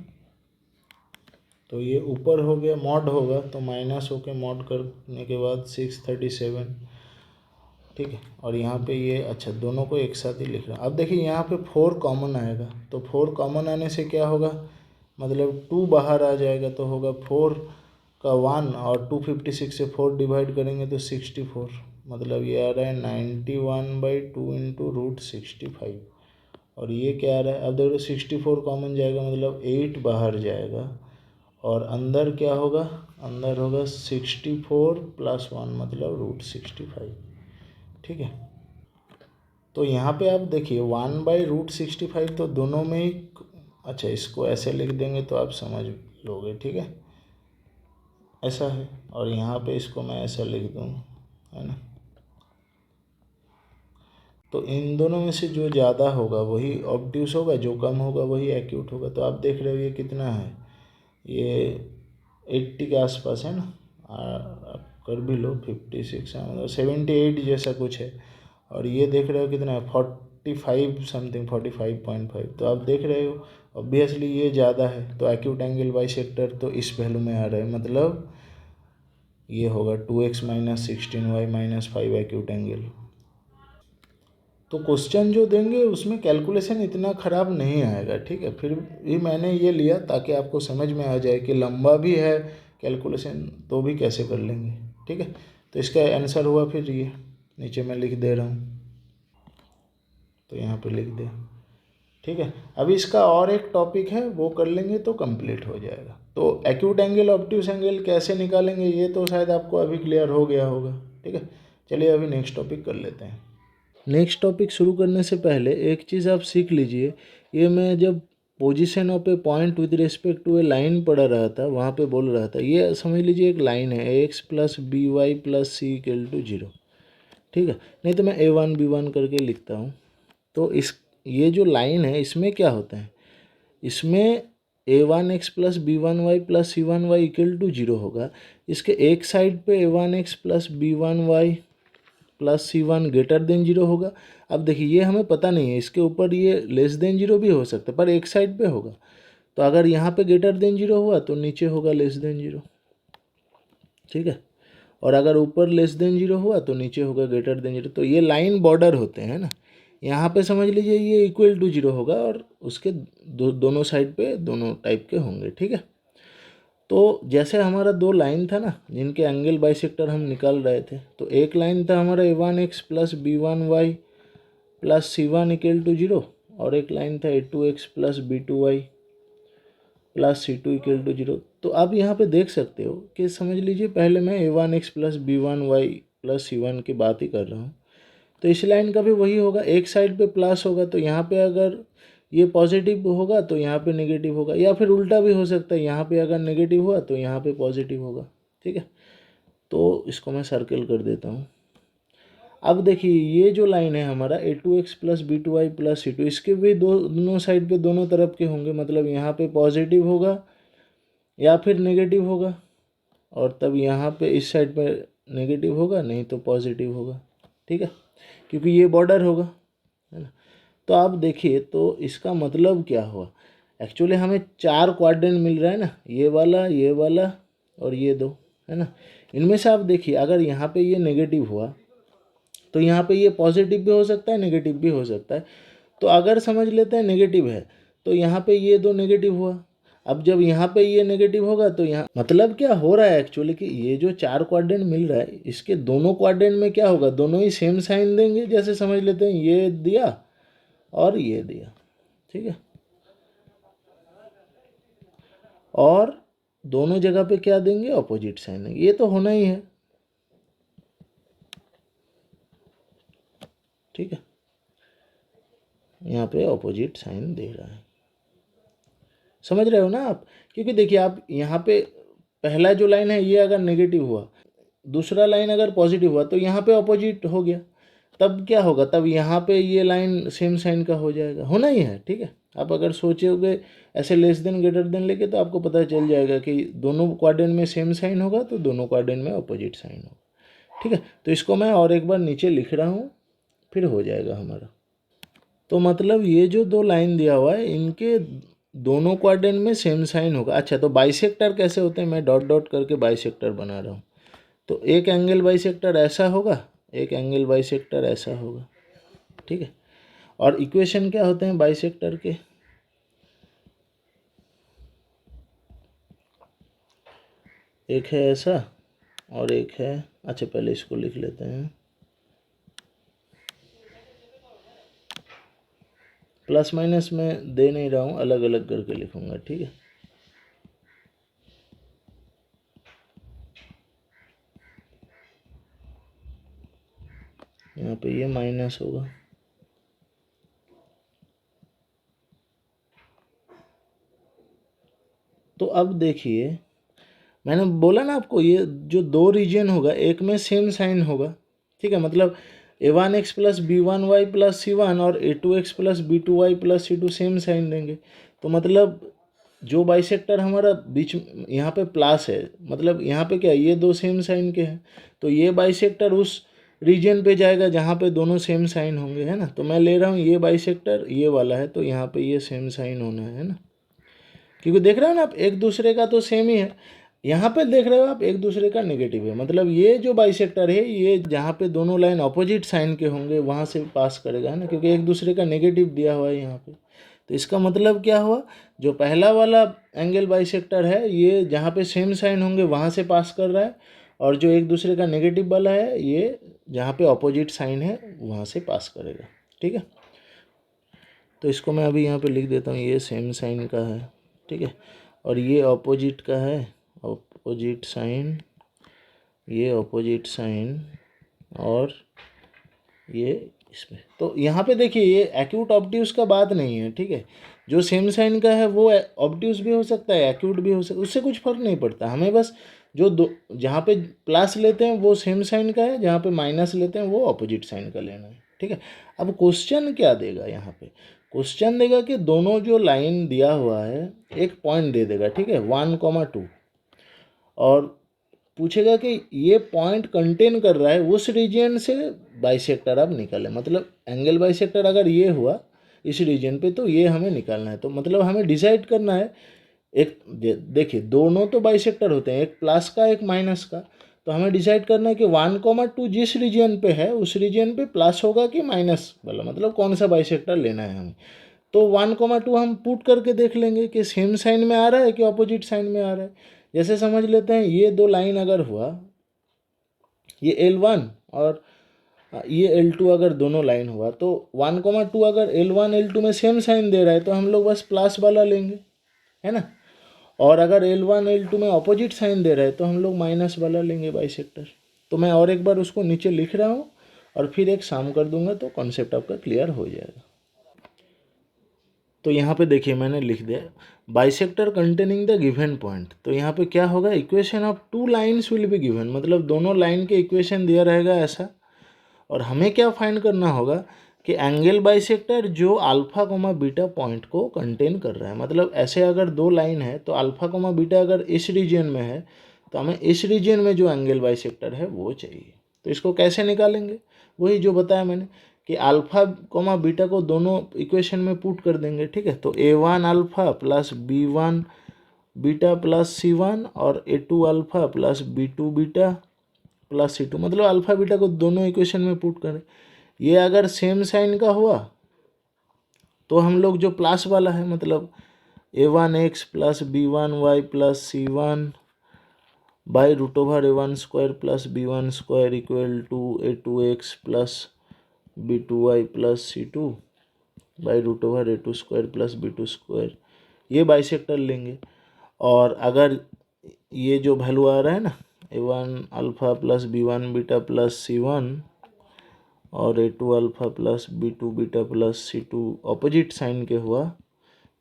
तो ये ऊपर हो गया, मॉड होगा तो माइनस होके मॉड करने के बाद 637, ठीक है। और यहाँ पे ये, अच्छा दोनों को एक साथ ही लिख रहा हूँ। अब देखिए यहाँ पे 4 कॉमन आएगा, तो 4 कॉमन आने से क्या होगा, मतलब 2 बाहर आ जाएगा तो होगा 4 का 1, और 256 से 4 डिवाइड करेंगे तो 64, मतलब ये आ रहा है 91/2 × √65। और ये क्या आ रहा है, अब देखो 64 कॉमन जाएगा मतलब 8 बाहर जाएगा, और अंदर क्या होगा, अंदर होगा 64 + 1 मतलब √65, ठीक है। तो यहाँ पे आप देखिए 1/√65 तो दोनों में ही, अच्छा इसको ऐसे लिख देंगे तो आप समझ लोगे, ठीक है। ऐसा है, और यहाँ पे इसको मैं ऐसा लिख दूँ, है ना। तो इन दोनों में से जो ज़्यादा होगा वही ऑब्ट्यूस होगा, जो कम होगा वही एक्यूट होगा। तो आप देख रहे हो ये कितना है, ये 80 के आसपास है ना। आप कर भी लो, 56 है मतलब 78 जैसा कुछ है। और ये देख रहे हो कितना है, 45 समथिंग, 45.5। तो आप देख रहे हो ऑब्वियसली ये ज़्यादा है, तो एक्यूट एंगल बाइसेक्टर तो इस वैल्यू में आ रहा है, मतलब ये होगा 2x -16y -5 एक्यूट एंगल। तो क्वेश्चन जो देंगे उसमें कैलकुलेशन इतना ख़राब नहीं आएगा, ठीक है। फिर भी मैंने ये लिया ताकि आपको समझ में आ जाए कि लंबा भी है कैलकुलेशन तो भी कैसे कर लेंगे, ठीक है। तो इसका आंसर हुआ फिर ये नीचे मैं लिख दे रहा हूँ, तो यहाँ पे लिख दे, ठीक है। अभी इसका और एक टॉपिक है वो कर लेंगे तो कंप्लीट हो जाएगा। तो एक्यूट एंगल ऑब्ट्यूस एंगल कैसे निकालेंगे ये तो शायद आपको अभी क्लियर हो गया होगा, ठीक है। चलिए अभी नेक्स्ट टॉपिक कर लेते हैं। नेक्स्ट टॉपिक शुरू करने से पहले एक चीज़ आप सीख लीजिए। ये मैं जब position of a point with respect to a line पढ़ा रहा था, वहाँ पे बोल रहा था, ये समझ लीजिए एक लाइन है x + by + c = 0, ठीक है। नहीं तो मैं a1 b1 करके लिखता हूँ। तो इस, ये जो लाइन है इसमें क्या होता है, इसमें a1x + b1y + c1y = 0 होगा। इसके एक साइड पे a1x + b1y + c1 > 0 होगा। अब देखिए ये हमें पता नहीं है, इसके ऊपर ये <0 भी हो सकता है, पर एक साइड पे होगा। तो अगर यहाँ पे <0 हुआ तो नीचे होगा <0, ठीक है। और अगर ऊपर <0 हुआ तो नीचे होगा <0। तो ये लाइन बॉर्डर होते हैं ना, यहाँ पे समझ लीजिए ये इक्वल टू 0 होगा और उसके दोनों साइड पे दोनों टाइप के होंगे, ठीक है। तो जैसे हमारा दो लाइन था ना जिनके एंगल बाइसेक्टर हम निकाल रहे थे, तो एक लाइन था हमारा a1x plus b1y plus c1 equal to 0 और एक लाइन था a2x plus b2y plus c2 equal to 0। तो आप यहाँ पे देख सकते हो कि समझ लीजिए पहले मैं a1x plus b1y plus c1 की बात ही कर रहा हूँ, तो इस लाइन का भी वही होगा, एक साइड पे प्लस होगा तो यहाँ पे अगर ये पॉजिटिव होगा तो यहाँ पे नेगेटिव होगा, या फिर उल्टा भी हो सकता है, यहाँ पे अगर नेगेटिव हुआ तो यहाँ पे पॉजिटिव होगा, ठीक है। तो इसको मैं सर्कल कर देता हूँ। अब देखिए ये जो लाइन है हमारा a2x plus b2y plus c2, इसके भी दोनों साइड पे दोनों तरफ के होंगे, मतलब यहाँ पे पॉजिटिव होगा या फिर नेगेटिव होगा, और तब यहाँ पे इस साइड पे नेगेटिव होगा नहीं तो पॉजिटिव होगा, ठीक है, क्योंकि ये बॉर्डर होगा, है ना। तो आप देखिए तो इसका मतलब क्या हुआ, एक्चुअली हमें चार क्वाड्रेंट मिल रहा है ना, ये वाला और ये दो, है ना। इनमें से आप देखिए अगर यहाँ पे ये नेगेटिव हुआ तो यहाँ पे ये पॉजिटिव भी हो सकता है, नेगेटिव भी हो सकता है। तो अगर समझ लेते हैं नेगेटिव है तो यहाँ पे ये दो नेगेटिव हुआ, अब जब यहाँ पे ये नेगेटिव होगा तो यहाँ मतलब क्या हो रहा है एक्चुअली कि ये जो चार क्वाड्रेंट मिल रहा है इसके दोनों क्वाड्रेंट में क्या होगा, दोनों ही सेम साइन देंगे, जैसे समझ लेते हैं ये दिया और ये दिया, ठीक है, और दोनों जगह पे क्या देंगे, ऑपोजिट साइन देंगे, ये तो होना ही है, ठीक है। यहाँ पे ऑपोजिट साइन दे रहा है, समझ रहे हो ना आप, क्योंकि देखिए आप यहाँ पे पहला जो लाइन है ये अगर नेगेटिव हुआ, दूसरा लाइन अगर पॉजिटिव हुआ तो यहाँ पे ऑपोजिट हो गया, तब क्या होगा, तब यहाँ पे ये लाइन सेम साइन का हो जाएगा, होना ही है, ठीक है। आप अगर सोचोगे ऐसे लेस देन ग्रेटर देन लेके तो आपको पता चल जाएगा कि दोनों क्वाड्रेंट में सेम साइन होगा तो दोनों क्वाड्रेंट में ऑपोजिट साइन होगा, ठीक है। तो इसको मैं और एक बार नीचे लिख रहा हूँ, फिर हो जाएगा हमारा। तो मतलब ये जो दो लाइन दिया हुआ है इनके दोनों क्वाड्रेंट में सेम साइन होगा। अच्छा तो बाइसेक्टर कैसे होते हैं, मैं डॉट डॉट करके बाइसेक्टर बना रहा हूँ। तो एक एंगल बाइसेक्टर ऐसा होगा, एक एंगल बाइसेक्टर ऐसा होगा, ठीक है। और इक्वेशन क्या होते हैं बाइसेक्टर के, एक है ऐसा और एक है, अच्छा पहले इसको लिख लेते हैं, प्लस माइनस में दे नहीं रहा हूँ, अलग अलग करके लिखूंगा, ठीक है। यहाँ पे ये माइनस होगा, तो अब देखिए मैंने बोला ना आपको ये जो दो रीजन होगा एक में सेम साइन होगा, ठीक है, मतलब a1x plus b1y plus c1 और a2x plus b2y plus c2 same sign देंगे। तो मतलब जो बाइसेक्टर हमारा बीच यहाँ पे प्लस है, मतलब यहाँ पे क्या ये दो सेम साइन के हैं, तो ये बाइसेक्टर उस रीजन पे जाएगा जहाँ पे दोनों सेम साइन होंगे, है ना। तो मैं ले रहा हूँ ये बाइसेक्टर ये वाला है तो यहाँ पे ये सेम साइन होना है ना, क्योंकि देख रहे हो ना आप एक दूसरे का तो सेम ही है, यहाँ पे देख रहे हो आप एक दूसरे का नेगेटिव है, मतलब ये जो बाइसेक्टर है ये जहाँ पे दोनों लाइन अपोजिट साइन के होंगे वहाँ से पास करेगा, है ना, क्योंकि एक दूसरे का नेगेटिव दिया हुआ है यहाँ पे। तो इसका मतलब क्या हुआ, जो पहला वाला एंगल बाइसेक्टर है ये जहाँ पे सेम साइन होंगे वहाँ से पास कर रहा है, और जो एक दूसरे का नेगेटिव वाला है ये जहाँ पे अपोजिट साइन है वहाँ से पास करेगा, ठीक है। तो इसको मैं अभी यहाँ पे लिख देता हूँ, ये सेम साइन का है, ठीक है, और ये ऑपोजिट का है, ऑपोजिट साइन, ये ऑपोजिट साइन, और ये इसमें। तो यहाँ पे देखिए ये एक्यूट ऑब्ट्यूज का बात नहीं है, ठीक है, जो सेम साइन का है वो ऑब्ट्यूज भी हो सकता है एक्यूट भी हो सकता है, उससे कुछ फर्क नहीं पड़ता, हमें बस जो दो जहाँ पे प्लस लेते हैं वो सेम साइन का है, जहाँ पे माइनस लेते हैं वो ऑपोजिट साइन का लेना है, ठीक है। अब क्वेश्चन क्या देगा, यहाँ पे क्वेश्चन देगा कि दोनों जो लाइन दिया हुआ है एक पॉइंट दे देगा, ठीक है, 1,2, और पूछेगा कि ये पॉइंट कंटेन कर रहा है उस रीजन से बाइसेक्टर अब निकालें, मतलब एंगल बाइसेक्टर अगर ये हुआ इस रीजन पे तो ये हमें निकालना है। तो मतलब हमें डिसाइड करना है, एक देखिए दोनों तो बाइसेक्टर होते हैं, एक प्लस का एक माइनस का, तो हमें डिसाइड करना है कि 1,2 जिस रीजन पे है उस रीजन पे प्लस होगा कि माइनस वाला, मतलब कौन सा बाइसेक्टर लेना है हमें। तो 1,2 हम पुट करके देख लेंगे कि सेम साइन में आ रहा है कि ऑपोजिट साइन में आ रहा है। जैसे समझ लेते हैं ये दो लाइन अगर हुआ, ये L1 और ये L2 अगर दोनों लाइन हुआ, तो 1,2 अगर L1 L2 में सेम साइन दे रहा है तो हम लोग बस प्लस वाला लेंगे, है ना। और अगर L1 L2 में अपोजिट साइन दे रहा है तो हम लोग माइनस वाला लेंगे बाइसेक्टर। तो मैं और एक बार उसको नीचे लिख रहा हूँ और फिर एक साम कर दूंगा तो कॉन्सेप्ट आपका क्लियर हो जाएगा। तो यहाँ पे देखिए मैंने लिख दिया bisector containing the given point. तो यहाँ पे क्या होगा, equation of two lines will be given, मतलब दोनों लाइन के इक्वेशन दिया रहेगा ऐसा। और हमें क्या फाइंड करना होगा कि एंगल बाइसेक्टर जो अल्फा कोमा बीटा पॉइंट को कंटेन कर रहा है। मतलब ऐसे अगर दो लाइन है तो अल्फा कोमा बीटा अगर इस रीजन में है तो हमें इस रीजन में जो एंगल बाइसेक्टर है वो चाहिए। तो इसको कैसे निकालेंगे, वही जो बताया मैंने कि अल्फा कोमा बीटा को दोनों इक्वेशन में पुट कर देंगे, ठीक है। तो A1 alpha plus B1 beta plus C1 और A2 alpha plus B2 beta plus C2, मतलब अल्फा बीटा को दोनों इक्वेशन में पुट करें। ये अगर सेम साइन का हुआ तो हम लोग जो प्लस वाला है, मतलब A1x plus B1y plus C1 by root over A1 square plus B1 square equal to A2x plus B2y plus C2 by root over A2 square plus B2 square, ये बाइसेक्टर लेंगे। और अगर ये जो वैल्यू आ रहा है ना A1 alpha plus B1 beta plus C1 और A2 alpha plus B2 beta plus C2 opposite sign के हुआ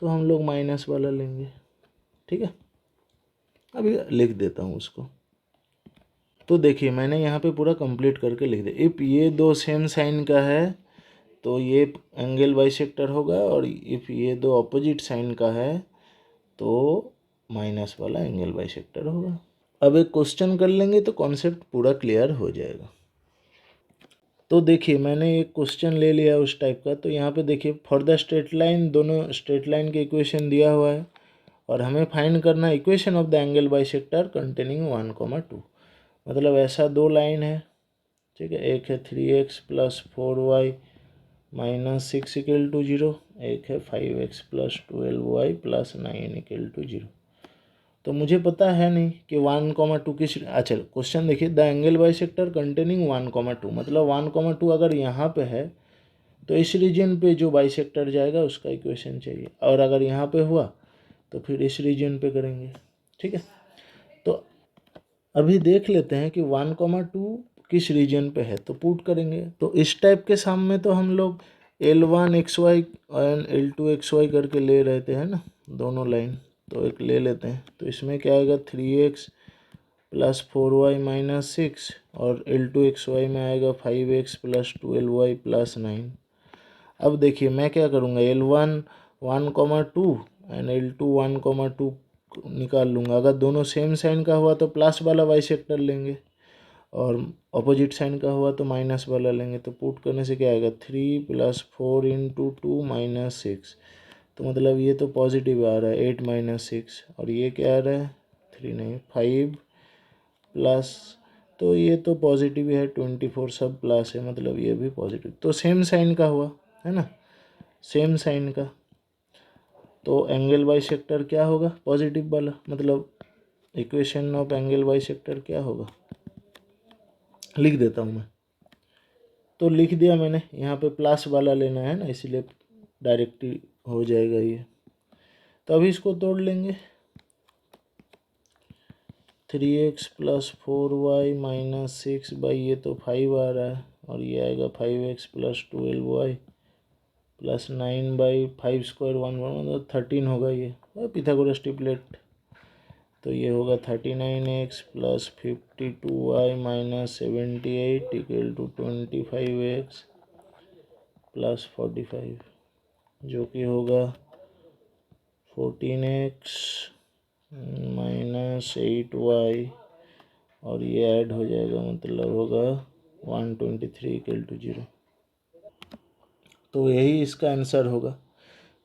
तो हम लोग माइनस वाला लेंगे, ठीक है। अभी लिख देता हूँ उसको। तो देखिए मैंने यहाँ पे पूरा कंप्लीट करके लिख दिया। इफ़ ये दो सेम साइन का है तो ये एंगल बाइसेक्टर होगा, और इफ़ ये दो ऑपोजिट साइन का है तो माइनस वाला एंगल बाइसेक्टर होगा। अब एक क्वेश्चन कर लेंगे तो कॉन्सेप्ट पूरा क्लियर हो जाएगा। तो देखिए मैंने एक क्वेश्चन ले लिया उस टाइप का। तो यहाँ पे देखिए फॉर द स्ट्रेट लाइन, दोनों स्ट्रेट लाइन के इक्वेशन दिया हुआ है और हमें फाइंड करना है equation of the angle bisector containing 1,2। मतलब ऐसा दो लाइन है, ठीक है। एक है 3x plus 4y minus 6 equal to 0, एक है 5x plus 12y plus 9 equal to 0। तो मुझे पता है नहीं कि 1,2 किस, अच्छा क्वेश्चन देखिए द एंगल बाइसेक्टर कंटेनिंग 1,2, मतलब 1,2 अगर यहाँ पे है तो इस रीजन पे जो बाइसेक्टर जाएगा उसका इक्वेशन चाहिए, और अगर यहाँ पे हुआ तो फिर इस रीजन पे करेंगे, ठीक है। तो अभी देख लेते हैं कि 1,2 किस रीजन पे है तो पुट करेंगे। तो इस टाइप के साम में तो हम लोग L1 XY और L2 XY करके ले रहे थे, है ना, दोनों लाइन। तो एक ले लेते हैं। तो इसमें क्या आएगा 3x प्लस 4y माइनस 6, और L2 XY में आएगा 5x प्लस 12y प्लस 9। अब देखिए मैं क्या करूँगा, L1 1,2 एंड L2 1,2 निकाल लूँगा। अगर दोनों सेम साइन का हुआ तो प्लस वाला बाइसेक्टर लेंगे, और अपोजिट साइन का हुआ तो माइनस वाला लेंगे। तो पुट करने से क्या आएगा 3 प्लस 4 इंटू 2 माइनस 6। तो मतलब ये तो पॉजिटिव आ रहा है 8 माइनस 6, और ये क्या आ रहा है 3 नहीं 5 प्लस, तो ये तो पॉजिटिव है 24, सब प्लस है, मतलब ये भी पॉजिटिव। तो सेम साइन का हुआ, है ना, सेम साइन का। तो एंगल बाइसेक्टर क्या होगा पॉजिटिव वाला, मतलब इक्वेशन ऑफ एंगल बाइसेक्टर क्या होगा, लिख देता हूँ मैं। तो लिख दिया मैंने, यहाँ पे प्लस वाला लेना है ना, इसीलिए डायरेक्ट ही हो जाएगा ये। तो अभी इसको तोड़ लेंगे। 3x plus 4y minus 6 by ये तो 5 आ रहा है, और ये आएगा 5x plus 12y plus 9 by 5 square 1 मतलब 13 होगा ये, पिथागोरस ट्रिपलेट। तो ये होगा 39x plus 52y minus 78 equal to 25x plus 45, जो कि होगा 14x माइनस 8y, और ये ऐड हो जाएगा मतलब होगा 123 इक्वल टू 0। तो यही इसका आंसर होगा।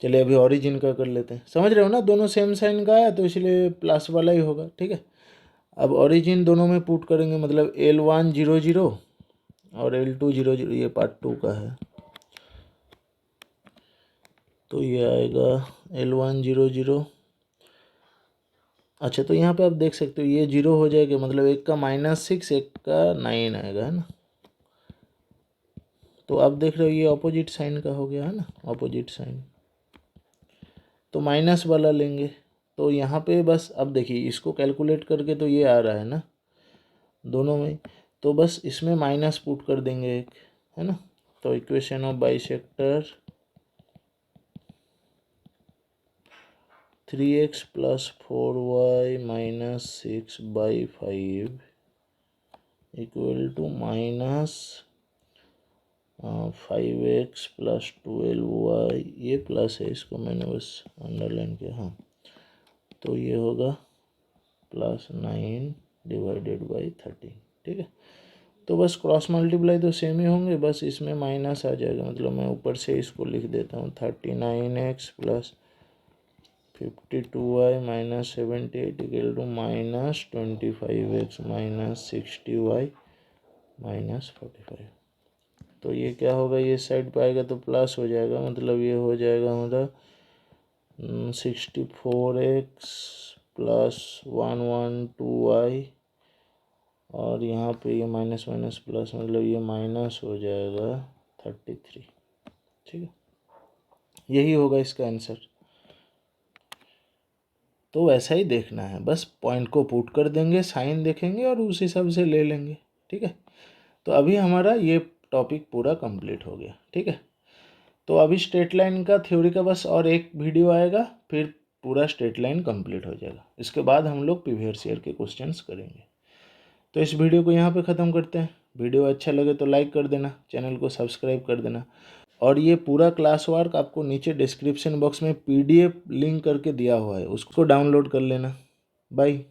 चलिए अभी ओरिजिन का कर लेते हैं। समझ रहे हो ना, दोनों सेम साइन का है तो इसलिए प्लस वाला ही होगा, ठीक है। अब ओरिजिन दोनों में पुट करेंगे, मतलब L1 0 0 और L2 0 0, ये पार्ट 2 का है, तो ये आएगा L1 0 0। अच्छा, तो यहाँ पे आप देख सकते हो ये 0 हो जाएगा, मतलब एक का -6 एक का 9 आएगा, है ना। तो आप देख रहे हो ये ऑपोजिट साइन का हो गया, है ना, ऑपोजिट साइन। तो माइनस वाला लेंगे, तो यहाँ पे बस अब देखिए इसको कैलकुलेट करके तो ये आ रहा है ना दोनों में, तो बस इसमें माइनस पुट कर देंगे एक, है ना। तो equation of bisector 3x + 4y - 6/5 equal to -5x + 12y, ये प्लस है, इसको मैंने बस अंडरलाइन किया, हाँ। तो ये होगा +9 / 13, ठीक है। तो बस क्रॉस मल्टीप्लाई तो सेम ही होंगे, बस इसमें माइनस आ जाएगा, मतलब मैं ऊपर से इसको लिख देता हूँ 39x + 52y - 78 equal to -25x - 60y - 45। तो ये क्या होगा, ये साइड पे आएगा तो प्लस हो जाएगा, मतलब ये हो जाएगा मतलब 64x + 112y, और यहाँ पे ये माइनस माइनस प्लस, मतलब ये माइनस हो जाएगा 33, ठीक है। यही होगा इसका आंसर। तो वैसा ही देखना है, बस पॉइंट को पुट कर देंगे, साइन देखेंगे और उस हिसाब से ले लेंगे, ठीक है। तो अभी हमारा ये टॉपिक पूरा कंप्लीट हो गया, ठीक है। तो अभी स्ट्रेट लाइन का थ्योरी का बस और एक वीडियो आएगा, फिर पूरा स्ट्रेट लाइन कंप्लीट हो जाएगा। इसके बाद हम लोग प्रीवियस ईयर के क्वेश्चंस करेंगे। तो इस वीडियो को यहाँ पे ख़त्म करते हैं। वीडियो अच्छा लगे तो लाइक कर देना, चैनल को सब्सक्राइब कर देना, और ये पूरा क्लास वर्क आपको नीचे डिस्क्रिप्शन बॉक्स में PDF लिंक करके दिया हुआ है, उसको डाउनलोड कर लेना। बाय।